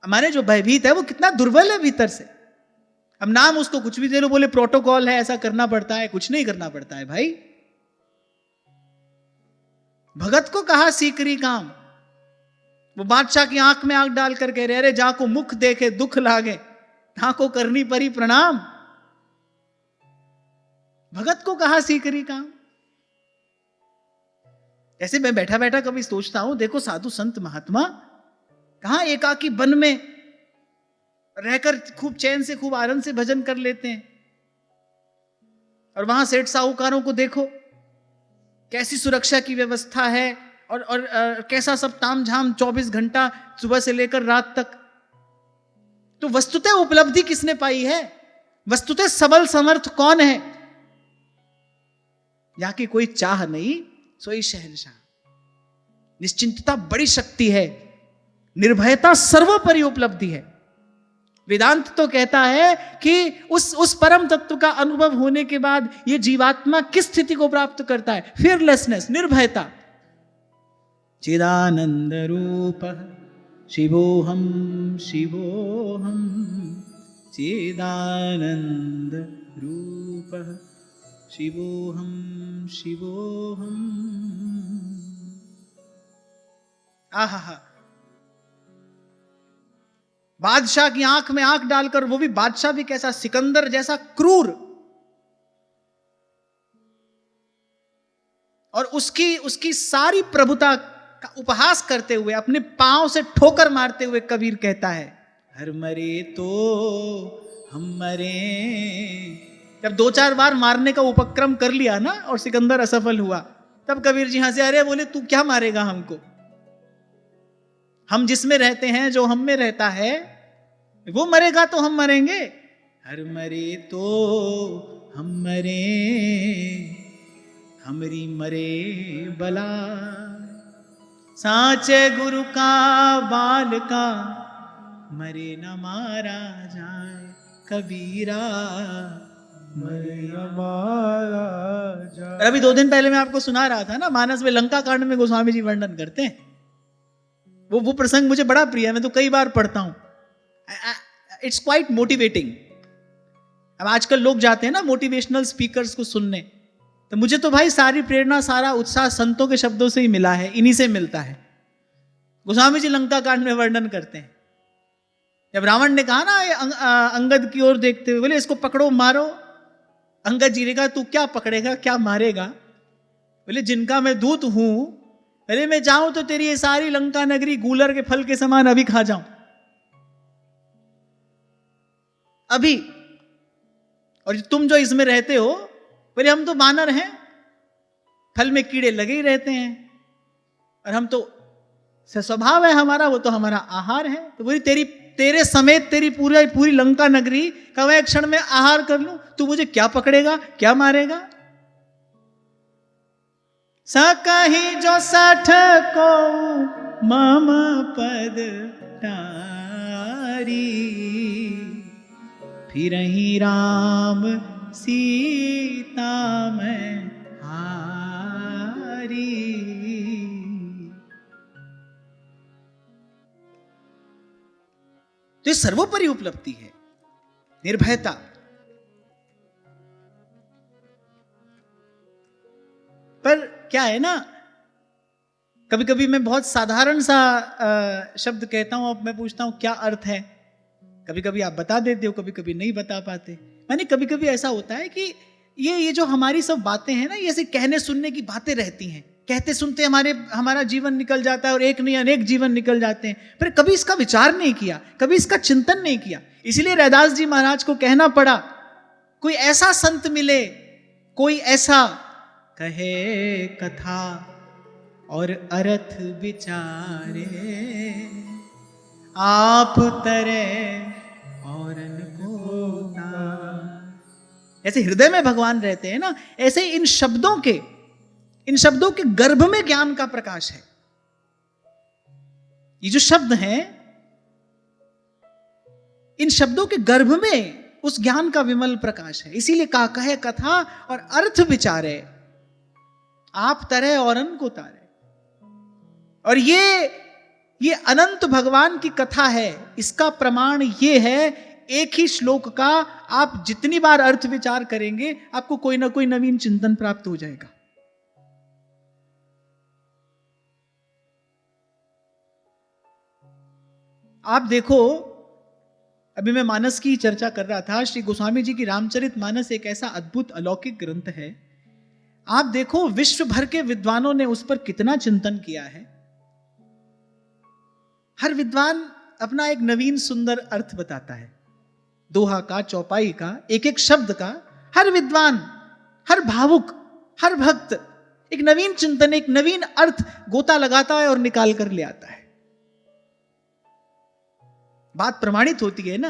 हमारे जो भयभीत है वो कितना दुर्बल है भीतर से। अब नाम उसको कुछ भी दे लो, बोले प्रोटोकॉल है, ऐसा करना पड़ता है। कुछ नहीं करना पड़ता है भाई। भगत को कहा सीकरी काम, वो बादशाह की आंख में आंख डाल कर कह रहे, अरे जाको मुख देखे दुख लागे, को करनी परी प्रणाम। भगत को कहा सीकरी काम। ऐसे मैं बैठा बैठा कभी सोचता हूं, देखो साधु संत महात्मा कहां एकाकी वन में रहकर खूब चैन से, खूब आनंद से भजन कर लेते हैं, और वहां सेठ साहूकारों को देखो कैसी सुरक्षा की व्यवस्था है, और कैसा सब तामझाम 24 घंटा सुबह से लेकर रात तक। तो वस्तुतः उपलब्धि किसने पाई है? वस्तुतः सबल समर्थ कौन है? यहाँ की कोई चाह नहीं, सोई शहंशाह। निश्चिंतता बड़ी शक्ति है, निर्भयता सर्वोपरि उपलब्धि है। वेदांत तो कहता है कि उस परम तत्व का अनुभव होने के बाद ये जीवात्मा किस स्थिति को प्राप्त करता है? फियरलेसनेस, निर्भयता। चिदानंद रूप शिवोहम शिवोहम, चिदानंद रूप शिवोहम शिवोहम। आहा, बादशाह की आंख में आंख डालकर, वो भी बादशाह भी कैसा, सिकंदर जैसा क्रूर, और उसकी सारी प्रभुता का उपहास करते हुए, अपने पांव से ठोकर मारते हुए कबीर कहता है, हर मरे तो हम मरे। जब 2-4 बार मारने का उपक्रम कर लिया ना और सिकंदर असफल हुआ, तब कबीर जी हंसे, अरे बोले तू क्या मारेगा हमको? हम जिसमें रहते हैं, जो हम में रहता है, वो मरेगा तो हम मरेंगे। हर मरे तो हम मरे, हमरी मरे बला, साचे गुरु का बाल का, मरे न मारा जाए कबीरा, मरे न मारा जाए। अभी 2 दिन पहले मैं आपको सुना रहा था ना, मानस में लंका कांड में गोस्वामी जी वर्णन करते हैं। वो प्रसंग मुझे बड़ा प्रिय है, मैं तो कई बार पढ़ता हूं। It's quite motivating. अब आजकल लोग जाते हैं ना मोटिवेशनल स्पीकर्स को सुनने, तो मुझे तो भाई सारी प्रेरणा, सारा उत्साह संतों के शब्दों से ही मिला है, इन्हीं से मिलता है। गोस्वामी जी लंका कांड में वर्णन करते हैं, जब रावण ने कहा ना अंगद की ओर देखते हुए, बोले इसको पकड़ो मारो। अंगद जी ने कहा तू क्या पकड़ेगा, क्या मारेगा? बोले जिनका मैं दूत हूं, अरे मैं चाहूं तो तेरी ये सारी लंका नगरी गूलर के फल के समान अभी खा जाऊं, अभी। और तुम जो इसमें रहते हो, बोले हम तो बानर हैं, फल में कीड़े लगे ही रहते हैं, और हम तो स्वभाव है हमारा, वो तो हमारा आहार है। तो बोली तेरे समेत तेरी पूरी लंका नगरी का मैं एक क्षण में आहार कर लूं, तू मुझे क्या पकड़ेगा, क्या मारेगा? सकहि जो 60 को मम पद तारी, फिरहि राम सीता में हारी। तो ये सर्वोपरि उपलब्धि है, निर्भयता। पर क्या है ना, कभी कभी मैं बहुत साधारण सा शब्द कहता हूं, अब मैं पूछता हूं क्या अर्थ है, कभी कभी आप बता देते हो, कभी कभी नहीं बता पाते। माने कभी कभी ऐसा होता है कि ये जो हमारी सब बातें हैं ना, ये ऐसे कहने सुनने की बातें रहती हैं, कहते सुनते हमारा जीवन निकल जाता है, और एक नहीं अनेक जीवन निकल जाते हैं, पर कभी इसका विचार नहीं किया, कभी इसका चिंतन नहीं किया। इसीलिए रैदास जी महाराज को कहना पड़ा, कोई ऐसा संत मिले, कोई ऐसा कहे कथा और अर्थ विचारे, आप तरे औरन को तार। ऐसे हृदय में भगवान रहते हैं ना, ऐसे इन शब्दों के गर्भ में ज्ञान का प्रकाश है। ये जो शब्द हैं, इन शब्दों के गर्भ में उस ज्ञान का विमल प्रकाश है। इसीलिए कहे कथा और अर्थ विचारे, आप तरह औरन को तारे। और ये अनंत भगवान की कथा है, इसका प्रमाण ये है, एक ही श्लोक का आप जितनी बार अर्थ विचार करेंगे, आपको कोई ना कोई नवीन चिंतन प्राप्त हो जाएगा। आप देखो, अभी मैं मानस की चर्चा कर रहा था, श्री गोस्वामी जी की रामचरितमानस एक ऐसा अद्भुत अलौकिक ग्रंथ है। आप देखो विश्व भर के विद्वानों ने उस पर कितना चिंतन किया है। हर विद्वान अपना एक नवीन सुंदर अर्थ बताता है, दोहा का, चौपाई का, एक एक शब्द का। हर विद्वान, हर भावुक, हर भक्त एक नवीन चिंतन, एक नवीन अर्थ गोता लगाता है और निकाल कर ले आता है। बात प्रमाणित होती है ना,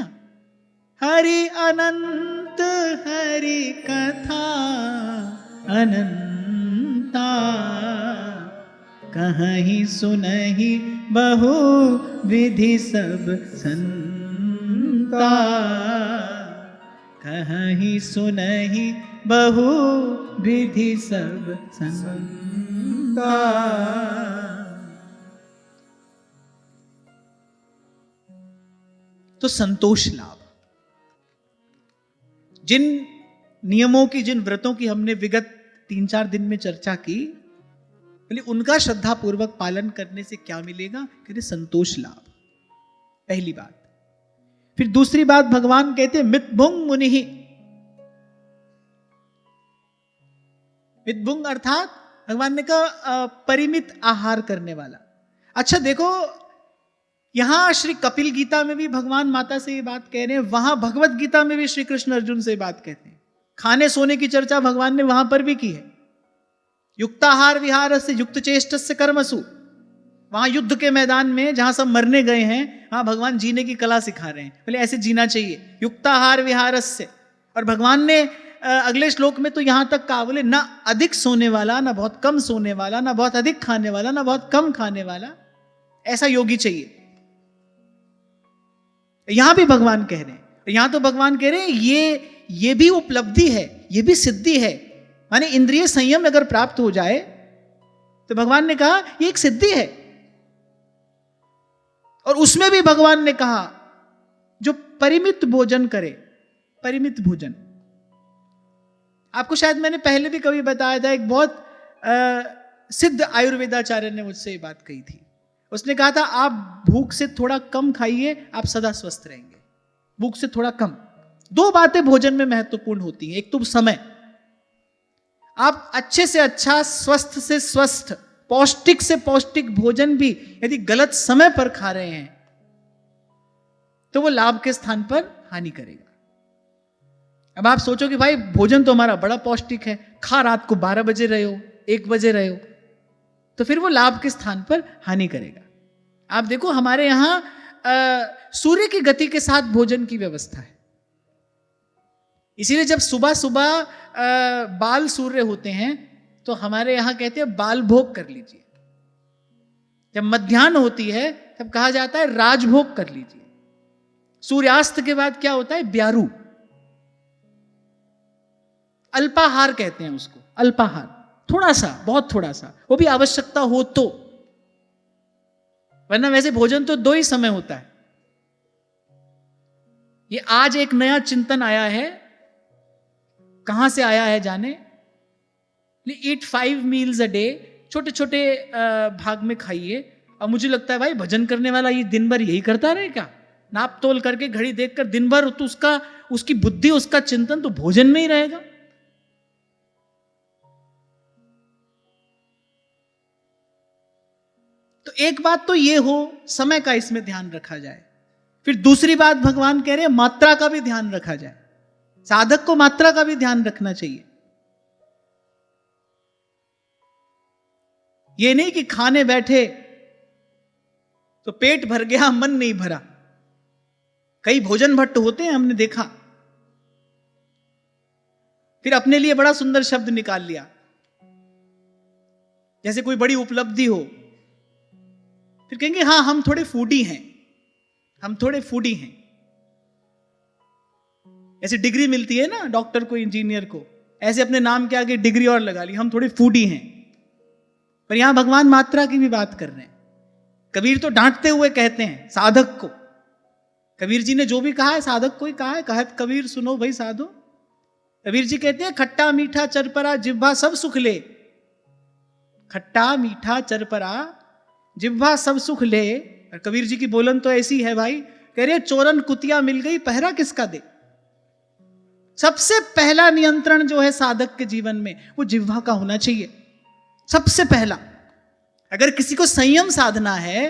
हरि अनंत हरि कथा अनंता, कहीं सुनहि बहु विधि सब संता। संता, कहीं सुनहि बहु विधि सब संता। तो संतोष लाभ, जिन नियमों की, जिन व्रतों की हमने विगत 3-4 दिन में चर्चा की, बोले उनका श्रद्धा पूर्वक पालन करने से क्या मिलेगा? कहते संतोष लाभ, पहली बात। फिर दूसरी बात भगवान कहते हैं मितभुंग मुनिहि। मितभुंग अर्थात भगवान ने कहा परिमित आहार करने वाला। अच्छा देखो, यहां श्री कपिल गीता में भी भगवान माता से ये बात कह रहे हैं, वहां भगवत गीता में भी श्री कृष्ण अर्जुन से बात कहते हैं। खाने सोने की चर्चा भगवान ने वहां पर भी की है। युक्ताहार विहार से युक्त चेष्ट से कर्मसु, वहां युद्ध के मैदान में जहां सब मरने गए हैं, वहां भगवान जीने की कला सिखा रहे हैं, बोले ऐसे जीना चाहिए, युक्ताहार विहार से। और भगवान ने अगले श्लोक में तो यहां तक कहा, बोले ना अधिक सोने वाला, ना बहुत कम सोने वाला, ना बहुत अधिक खाने वाला, ना बहुत कम खाने वाला, ऐसा योगी चाहिए। यहां भी भगवान कह रहे हैं, यहां तो भगवान कह रहे हैं ये भी उपलब्धि है, ये भी सिद्धि है। माने इंद्रिय संयम अगर प्राप्त हो जाए तो भगवान ने कहा ये एक सिद्धि है। और उसमें भी भगवान ने कहा जो परिमित भोजन करे, परिमित भोजन। आपको शायद मैंने पहले भी कभी बताया था, एक बहुत सिद्ध आयुर्वेदाचार्य ने मुझसे ये बात कही थी। उसने कहा था आप भूख से थोड़ा कम खाइए, आप सदा स्वस्थ रहेंगे। भूख से थोड़ा कम। दो बातें भोजन में महत्वपूर्ण होती हैं। एक तो समय, आप अच्छे से अच्छा, स्वस्थ से स्वस्थ, पौष्टिक से पौष्टिक भोजन भी यदि गलत समय पर खा रहे हैं तो वो लाभ के स्थान पर हानि करेगा। अब आप सोचो कि भाई भोजन तो हमारा बड़ा पौष्टिक है, खा रात को 12 बजे रहे हो, 1 बजे रहे हो, तो फिर वो लाभ के स्थान पर हानि करेगा। आप देखो हमारे यहां सूर्य की गति के साथ भोजन की व्यवस्था है। इसीलिए जब सुबह सुबह बाल सूर्य होते हैं तो हमारे यहां कहते हैं बाल भोग कर लीजिए। जब मध्याह्न होती है तब कहा जाता है राजभोग कर लीजिए। सूर्यास्त के बाद क्या होता है? ब्यारू, अल्पाहार कहते हैं उसको, अल्पाहार, थोड़ा सा, बहुत थोड़ा सा, वो भी आवश्यकता हो तो, वरना वैसे भोजन तो 2 ही समय होता है। ये आज एक नया चिंतन आया है, कहां से आया है जाने, ईट 5 मील्स अ डे, छोटे छोटे भाग में खाइए। और मुझे लगता है भाई भजन करने वाला ये दिन भर यही करता रहे क्या? नाप तोल करके, घड़ी देखकर दिन भर तो उसकी बुद्धि, उसका चिंतन तो भोजन में ही रहेगा। तो एक बात तो ये हो, समय का इसमें ध्यान रखा जाए। फिर दूसरी बात भगवान कह रहे हैं मात्रा का भी ध्यान रखा जाए। साधक को मात्रा का भी ध्यान रखना चाहिए। ये नहीं कि खाने बैठे तो पेट भर गया, मन नहीं भरा। कई भोजन भट्ट होते हैं, हमने देखा, फिर अपने लिए बड़ा सुंदर शब्द निकाल लिया, जैसे कोई बड़ी उपलब्धि हो, फिर कहेंगे हाँ हम थोड़े फूडी हैं, हम थोड़े फूडी हैं। ऐसे डिग्री मिलती है ना डॉक्टर को, इंजीनियर को, ऐसे अपने नाम के आगे डिग्री और लगा ली, हम थोड़े फूडी हैं। पर यहां भगवान मात्रा की भी बात कर रहे हैं। कबीर तो डांटते हुए कहते हैं साधक को, कबीर जी ने जो भी कहा है साधक को ही कहा है, कहत कबीर सुनो भाई साधो। कबीर जी कहते हैं खट्टा मीठा चरपरा जिह्वा सब सुख ले, खट्टा मीठा चरपरा जिह्वा सब सुख ले। और कबीर जी की बोलन तो ऐसी है भाई, कह रहे चोरन कुतिया मिल गई पहरा किसका दे। सबसे पहला नियंत्रण जो है साधक के जीवन में वो जिह्वा का होना चाहिए। सबसे पहला, अगर किसी को संयम साधना है,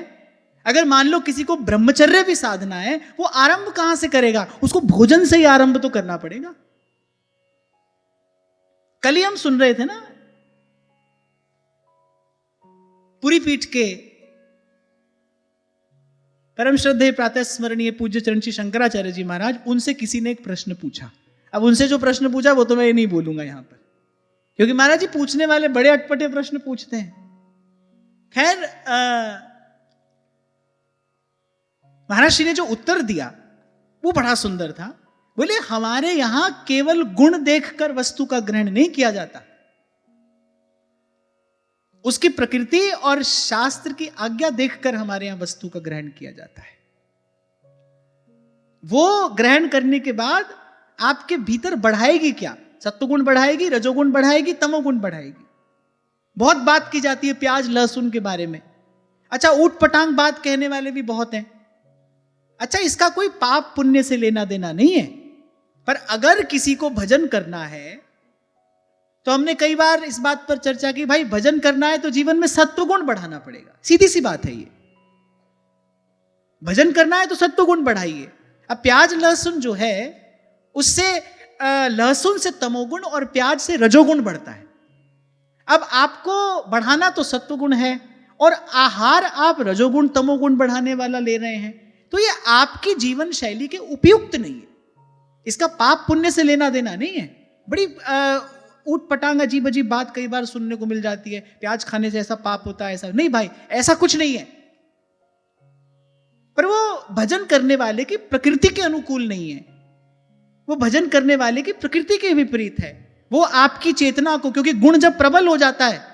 अगर मान लो किसी को ब्रह्मचर्य भी साधना है, वो आरंभ कहां से करेगा? उसको भोजन से ही आरंभ तो करना पड़ेगा। कल ही हम सुन रहे थे ना, पूरी पीठ के परम श्रद्धेय प्रातः स्मरणीय पूज्य चरण श्री शंकराचार्य जी महाराज, उनसे किसी ने एक प्रश्न पूछा। अब उनसे जो प्रश्न पूछा वो तो मैं नहीं बोलूंगा यहां पर, क्योंकि महाराज जी पूछने वाले बड़े अटपटे प्रश्न पूछते हैं। खैर महाराज श्री ने जो उत्तर दिया वो बड़ा सुंदर था। बोले हमारे यहां केवल गुण देखकर वस्तु का ग्रहण नहीं किया जाता, उसकी प्रकृति और शास्त्र की आज्ञा देखकर हमारे यहां वस्तु का ग्रहण किया जाता है। वो ग्रहण करने के बाद आपके भीतर बढ़ाएगी क्या? सत्वगुण बढ़ाएगी, रजोगुण बढ़ाएगी, तमोगुण बढ़ाएगी। बहुत बात की जाती है प्याज लहसुन के बारे में। अच्छा, ऊट पटांग बात कहने वाले भी बहुत हैं। अच्छा, इसका कोई पाप पुण्य से लेना देना नहीं है, पर अगर किसी को भजन करना है तो हमने कई बार इस बात पर चर्चा की, भाई भजन करना है तो जीवन में सत्वगुण बढ़ाना पड़ेगा। सीधी सी बात है ये, भजन करना है तो सत्वगुण बढ़ाइए। अब प्याज लहसुन जो है उससे लहसुन से तमोगुण और प्याज से रजोगुण बढ़ता है। अब आपको बढ़ाना तो सत्वगुण है और आहार आप रजोगुण तमोगुण बढ़ाने वाला ले रहे हैं, तो ये आपकी जीवन शैली के उपयुक्त नहीं है। इसका पाप पुण्य से लेना देना नहीं है। बड़ी ऊट पटांग अजीब अजीब बात कई बार सुनने को मिल जाती है, प्याज खाने से ऐसा पाप होता है, ऐसा नहीं भाई, ऐसा कुछ नहीं है। पर वो भजन करने वाले की प्रकृति के अनुकूल नहीं है, वो भजन करने वाले की प्रकृति के विपरीत है। वो आपकी चेतना को, क्योंकि गुण जब प्रबल हो जाता है,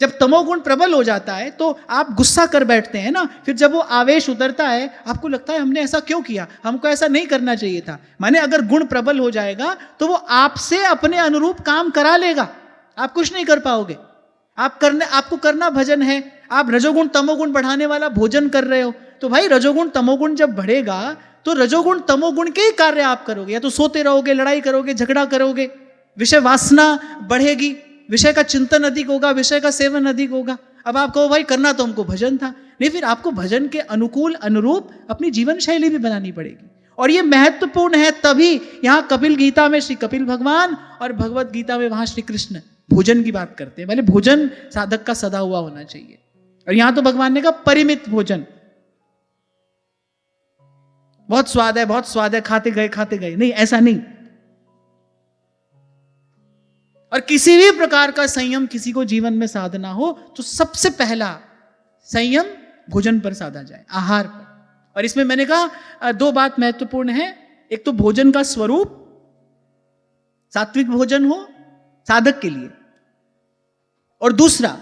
जब तमोगुण प्रबल हो जाता है तो आप गुस्सा कर बैठते हैं ना, फिर जब वो आवेश उतरता है आपको लगता है हमने ऐसा क्यों किया, हमको ऐसा नहीं करना चाहिए था। माने अगर गुण प्रबल हो जाएगा तो वो आपसे अपने अनुरूप काम करा लेगा, आप कुछ नहीं कर पाओगे। आपको करना भजन है, आप रजोगुण तमोगुण बढ़ाने वाला भोजन कर रहे हो, तो भाई रजोगुण तमोगुण जब बढ़ेगा तो रजोगुण तमोगुण के ही कार्य आप करोगे। या तो सोते रहोगे, लड़ाई करोगे, झगड़ा करोगे, विषय वासना बढ़ेगी, विषय का चिंतन अधिक होगा, विषय का सेवन अधिक होगा। अब आप कहो भाई करना तो हमको भजन था, नहीं, फिर आपको भजन के अनुकूल अनुरूप अपनी जीवन शैली भी बनानी पड़ेगी। और ये महत्वपूर्ण है, तभी यहां कपिल गीता में श्री कपिल भगवान और भगवत गीता में वहां श्री कृष्ण भोजन की बात करते हैं। भले भोजन साधक का सदा हुआ होना चाहिए, और यहां तो भगवान ने कहा परिमित भोजन। बहुत स्वाद है, बहुत स्वाद है, खाते गए, नहीं, ऐसा नहीं। और किसी भी प्रकार का संयम किसी को जीवन में साधना हो तो सबसे पहला संयम भोजन पर साधा जाए, आहार पर। और इसमें मैंने कहा दो बात महत्वपूर्ण है। एक तो भोजन का स्वरूप, सात्विक भोजन हो साधक के लिए, और दूसरा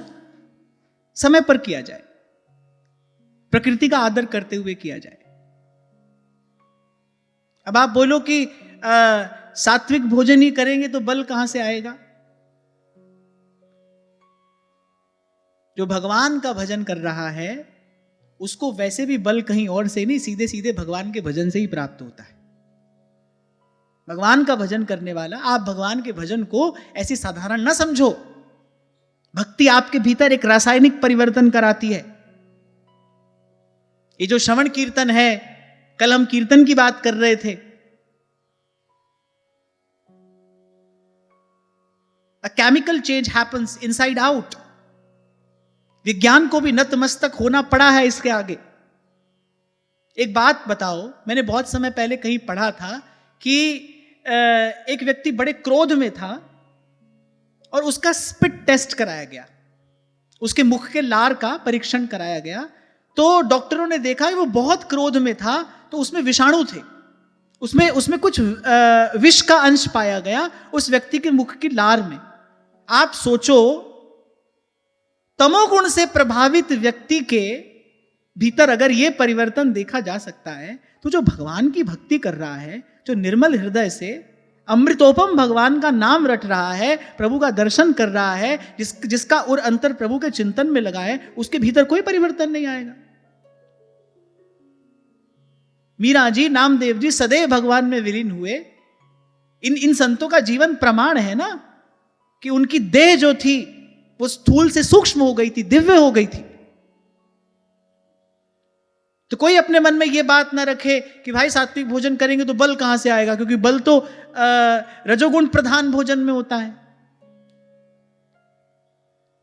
समय पर किया जाए, प्रकृति का आदर करते हुए किया जाए। अब आप बोलो कि सात्विक भोजन ही करेंगे तो बल कहां से आएगा? जो भगवान का भजन कर रहा है उसको वैसे भी बल कहीं और से नहीं, सीधे सीधे भगवान के भजन से ही प्राप्त होता है। भगवान का भजन करने वाला, आप भगवान के भजन को ऐसी साधारण ना समझो। भक्ति आपके भीतर एक रासायनिक परिवर्तन कराती है। ये जो श्रवण कीर्तन है, कल हम कीर्तन की बात कर रहे थे, a chemical change happens inside out. विज्ञान को भी नतमस्तक होना पड़ा है इसके आगे। एक बात बताओ, मैंने बहुत समय पहले कहीं पढ़ा था कि एक व्यक्ति बड़े क्रोध में था और उसका स्पिट टेस्ट कराया गया, उसके मुख के लार का परीक्षण कराया गया। तो डॉक्टरों ने देखा कि वो बहुत क्रोध में था, तो उसमें विषाणु थे, उसमें कुछ विष का अंश पाया गया उस व्यक्ति के मुख की लार में। आप सोचो, तमोगुण से प्रभावित व्यक्ति के भीतर अगर यह परिवर्तन देखा जा सकता है, तो जो भगवान की भक्ति कर रहा है, जो निर्मल हृदय से अमृतोपम भगवान का नाम रट रहा है, प्रभु का दर्शन कर रहा है, जिसका उर अंतर प्रभु के चिंतन में लगा है, उसके भीतर कोई परिवर्तन नहीं आएगा। मीरा जी, नामदेव जी सदैव भगवान में विलीन हुए। इन संतों का जीवन प्रमाण है ना कि उनकी देह जो थी वो स्थूल से सूक्ष्म हो गई थी, दिव्य हो गई थी। तो कोई अपने मन में यह बात ना रखे कि भाई सात्विक भोजन करेंगे तो बल कहां से आएगा, क्योंकि बल तो रजोगुण प्रधान भोजन में होता है।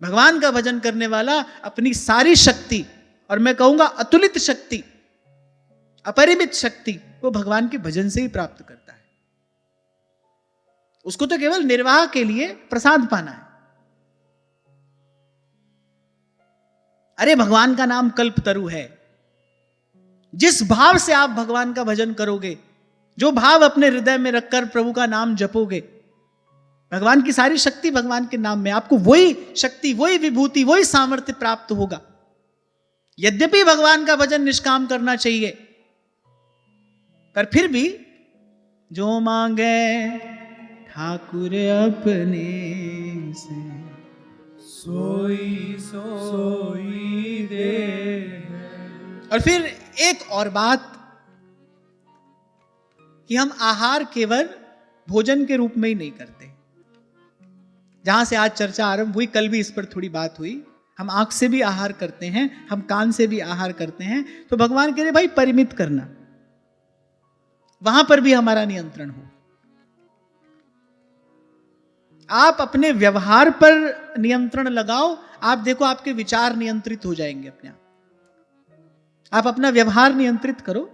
भगवान का भजन करने वाला अपनी सारी शक्ति, और मैं कहूंगा अतुलित शक्ति, अपरिमित शक्ति, वो भगवान के भजन से ही प्राप्त करता है। उसको तो केवल निर्वाह के लिए प्रसाद पाना है। अरे भगवान का नाम कल्पतरु है। जिस भाव से आप भगवान का भजन करोगे जो भाव अपने हृदय में रखकर प्रभु का नाम जपोगे, भगवान की सारी शक्ति भगवान के नाम में, आपको वही शक्ति, वही विभूति, वही सामर्थ्य प्राप्त होगा। यद्यपि भगवान का भजन निष्काम करना चाहिए, पर फिर भी जो मांगे ठाकुर अपने से सोई सोई दे। और फिर एक और बात कि हम आहार केवल भोजन के रूप में ही नहीं करते। जहां से आज चर्चा आरंभ हुई, कल भी इस पर थोड़ी बात हुई, हम आंख से भी आहार करते हैं, हम कान से भी आहार करते हैं। तो भगवान कह रहे भाई परिमित करना, वहां पर भी हमारा नियंत्रण हो। आप अपने व्यवहार पर नियंत्रण लगाओ, आप देखो आपके विचार नियंत्रित हो जाएंगे अपने आप। आप अपना व्यवहार नियंत्रित करो,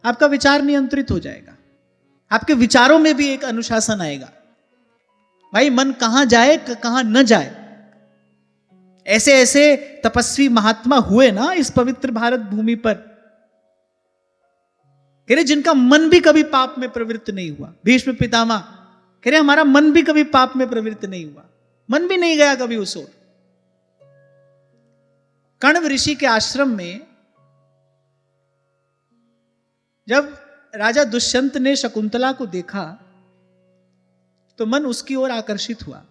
आपका विचार नियंत्रित हो जाएगा। आपके विचारों में भी एक अनुशासन आएगा। भाई मन कहां जाए कहां न जाए। ऐसे ऐसे तपस्वी महात्मा हुए ना इस पवित्र भारत भूमि पर, कह रहे जिनका मन भी कभी पाप में प्रवृत्त नहीं हुआ। भीष्म पितामह कह रहे हमारा मन भी कभी पाप में प्रवृत्त नहीं हुआ, मन भी नहीं गया कभी उस ओर। कण्व ऋषि के आश्रम में जब राजा दुष्यंत ने शकुंतला को देखा तो मन उसकी ओर आकर्षित हुआ।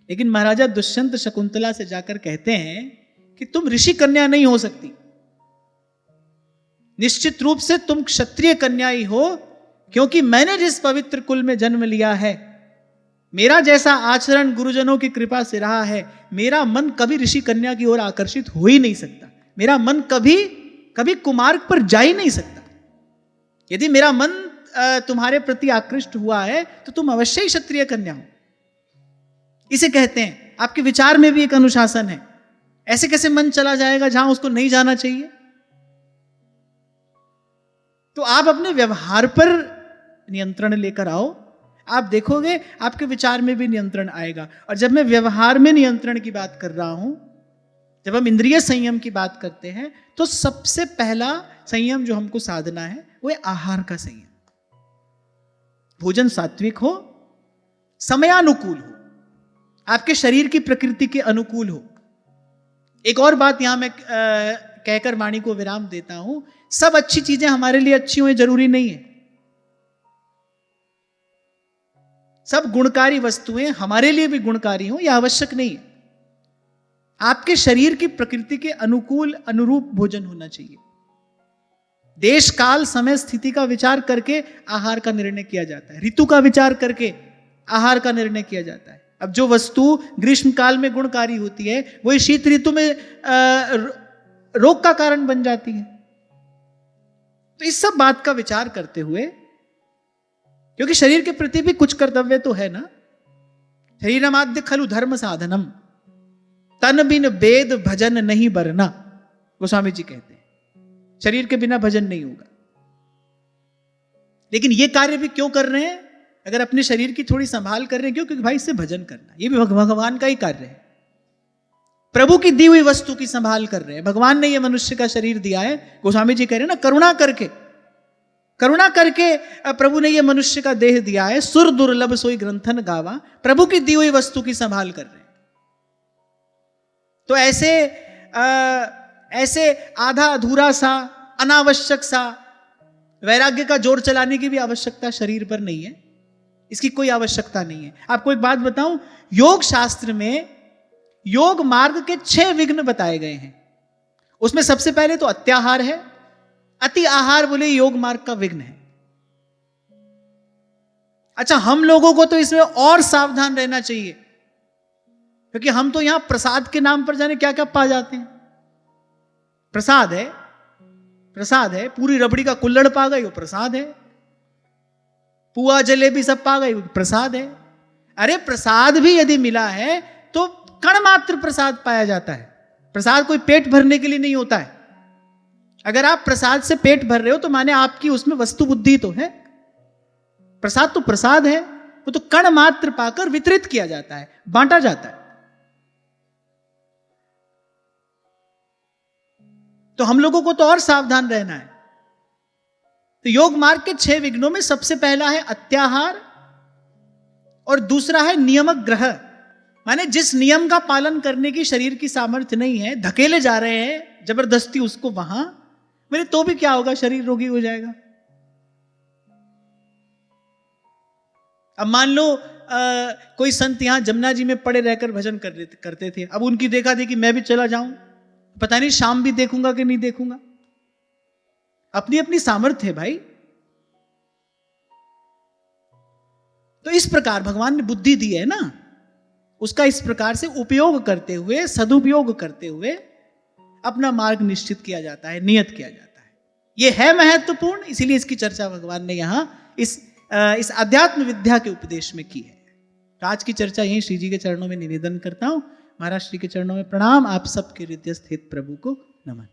लेकिन महाराजा दुष्यंत शकुंतला से जाकर कहते हैं कि तुम ऋषि कन्या नहीं हो सकती, निश्चित रूप से तुम क्षत्रिय कन्या ही हो, क्योंकि मैंने जिस पवित्र कुल में जन्म लिया है, मेरा जैसा आचरण गुरुजनों की कृपा से रहा है, मेरा मन कभी ऋषि कन्या की ओर आकर्षित हो ही नहीं सकता। मेरा मन कभी कभी कुमार्ग पर जा ही नहीं सकता। यदि मेरा मन तुम्हारे प्रति आकृष्ट हुआ है तो तुम अवश्य ही क्षत्रिय कन्या हो। इसे कहते हैं आपके विचार में भी एक अनुशासन है। ऐसे कैसे मन चला जाएगा जहां उसको नहीं जाना चाहिए। तो आप अपने व्यवहार पर नियंत्रण लेकर आओ, आप देखोगे आपके विचार में भी नियंत्रण आएगा। और जब मैं व्यवहार में नियंत्रण की बात कर रहा हूं, जब हम इंद्रिय संयम की बात करते हैं, तो सबसे पहला संयम जो हमको साधना है वो है आहार का संयम। भोजन सात्विक हो, समयानुकूल हो, आपके शरीर की प्रकृति के अनुकूल हो। एक और बात यहां मैं कहकर वाणी को विराम देता हूं, सब अच्छी चीजें हमारे लिए अच्छी हो जरूरी नहीं है। सब गुणकारी वस्तुएं हमारे लिए भी गुणकारी हो यह आवश्यक नहीं है। आपके शरीर की प्रकृति के अनुकूल अनुरूप भोजन होना चाहिए। देश काल समय स्थिति का विचार करके आहार का निर्णय किया जाता है, ऋतु का विचार करके आहार का निर्णय किया जाता है। अब जो वस्तु ग्रीष्म काल में गुणकारी होती है वही शीत ऋतु में रोग का कारण बन जाती है। तो इस सब बात का विचार करते हुए, क्योंकि शरीर के प्रति भी कुछ कर्तव्य तो है ना। शरीरमाद्य खलु धर्म साधनम, तन बिन वेद भजन नहीं बरना, गोस्वामी जी कहते हैं शरीर के बिना भजन नहीं होगा। लेकिन ये कार्य भी क्यों कर रहे हैं? अगर अपने शरीर की थोड़ी संभाल कर रहे हैं, क्यों? क्योंकि भाई इससे भजन करना ये भी भगवान का ही कार्य है। प्रभु की दी हुई वस्तु की संभाल कर रहे हैं। भगवान ने ये मनुष्य का शरीर दिया है, गोस्वामी जी कह रहे हैं ना, करुणा करके प्रभु ने ये मनुष्य का देह दिया है। सुर दुर्लभ सोई ग्रंथन गावा, प्रभु की दी हुई वस्तु की संभाल कर रहे हैं। तो ऐसे आधा अधूरा सा, अनावश्यक सा वैराग्य का जोर चलाने की भी आवश्यकता शरीर पर नहीं है। इसकी कोई आवश्यकता नहीं है। आपको एक बात बताऊं, योग शास्त्र में योग मार्ग के 6 विघ्न बताए गए हैं। उसमें सबसे पहले तो अत्याहार है। अति आहार बोले योग मार्ग का विघ्न है। अच्छा, हम लोगों को तो इसमें और सावधान रहना चाहिए, क्योंकि हम तो यहां प्रसाद के नाम पर जाने क्या क्या पा जाते हैं। प्रसाद है, पूरी रबड़ी का कुल्हड़ पा गई वो प्रसाद है, पुआ जलेबी सब पा गई वो प्रसाद है। अरे प्रसाद भी यदि मिला है तो कण मात्र प्रसाद पाया जाता है। प्रसाद कोई पेट भरने के लिए नहीं होता है। अगर आप प्रसाद से पेट भर रहे हो तो माने आपकी उसमें वस्तु बुद्धि तो है। प्रसाद तो प्रसाद है, वो तो कण मात्र पाकर वितरित किया जाता है, बांटा जाता है। तो हम लोगों को तो और सावधान रहना है। तो योग मार्ग के 6 विघ्नों में सबसे पहला है अत्याहार और दूसरा है नियमक ग्रह, माने जिस नियम का पालन करने की शरीर की सामर्थ्य नहीं है, धकेले जा रहे हैं जबरदस्ती उसको वहां, मेरे तो भी क्या होगा, शरीर रोगी हो जाएगा। अब मान लो कोई संत यहां जमुना जी में पड़े रहकर भजन करते थे, अब उनकी देखा देखी मैं भी चला जाऊं, पता नहीं शाम भी देखूंगा कि नहीं देखूंगा। अपनी अपनी सामर्थ्य है भाई। तो इस प्रकार भगवान ने बुद्धि दी है ना, उसका इस प्रकार से उपयोग करते हुए, सदुपयोग करते हुए अपना मार्ग निश्चित किया जाता है, नियत किया जाता है। यह है महत्वपूर्ण, इसीलिए इसकी चर्चा भगवान ने यहां इस अध्यात्म विद्या के उपदेश में की है। तो आज की चर्चा यही श्री जी के चरणों में निवेदन करता हूं। महाराज श्री के चरणों में प्रणाम। आप सबके हृदय स्थित प्रभु को नमन।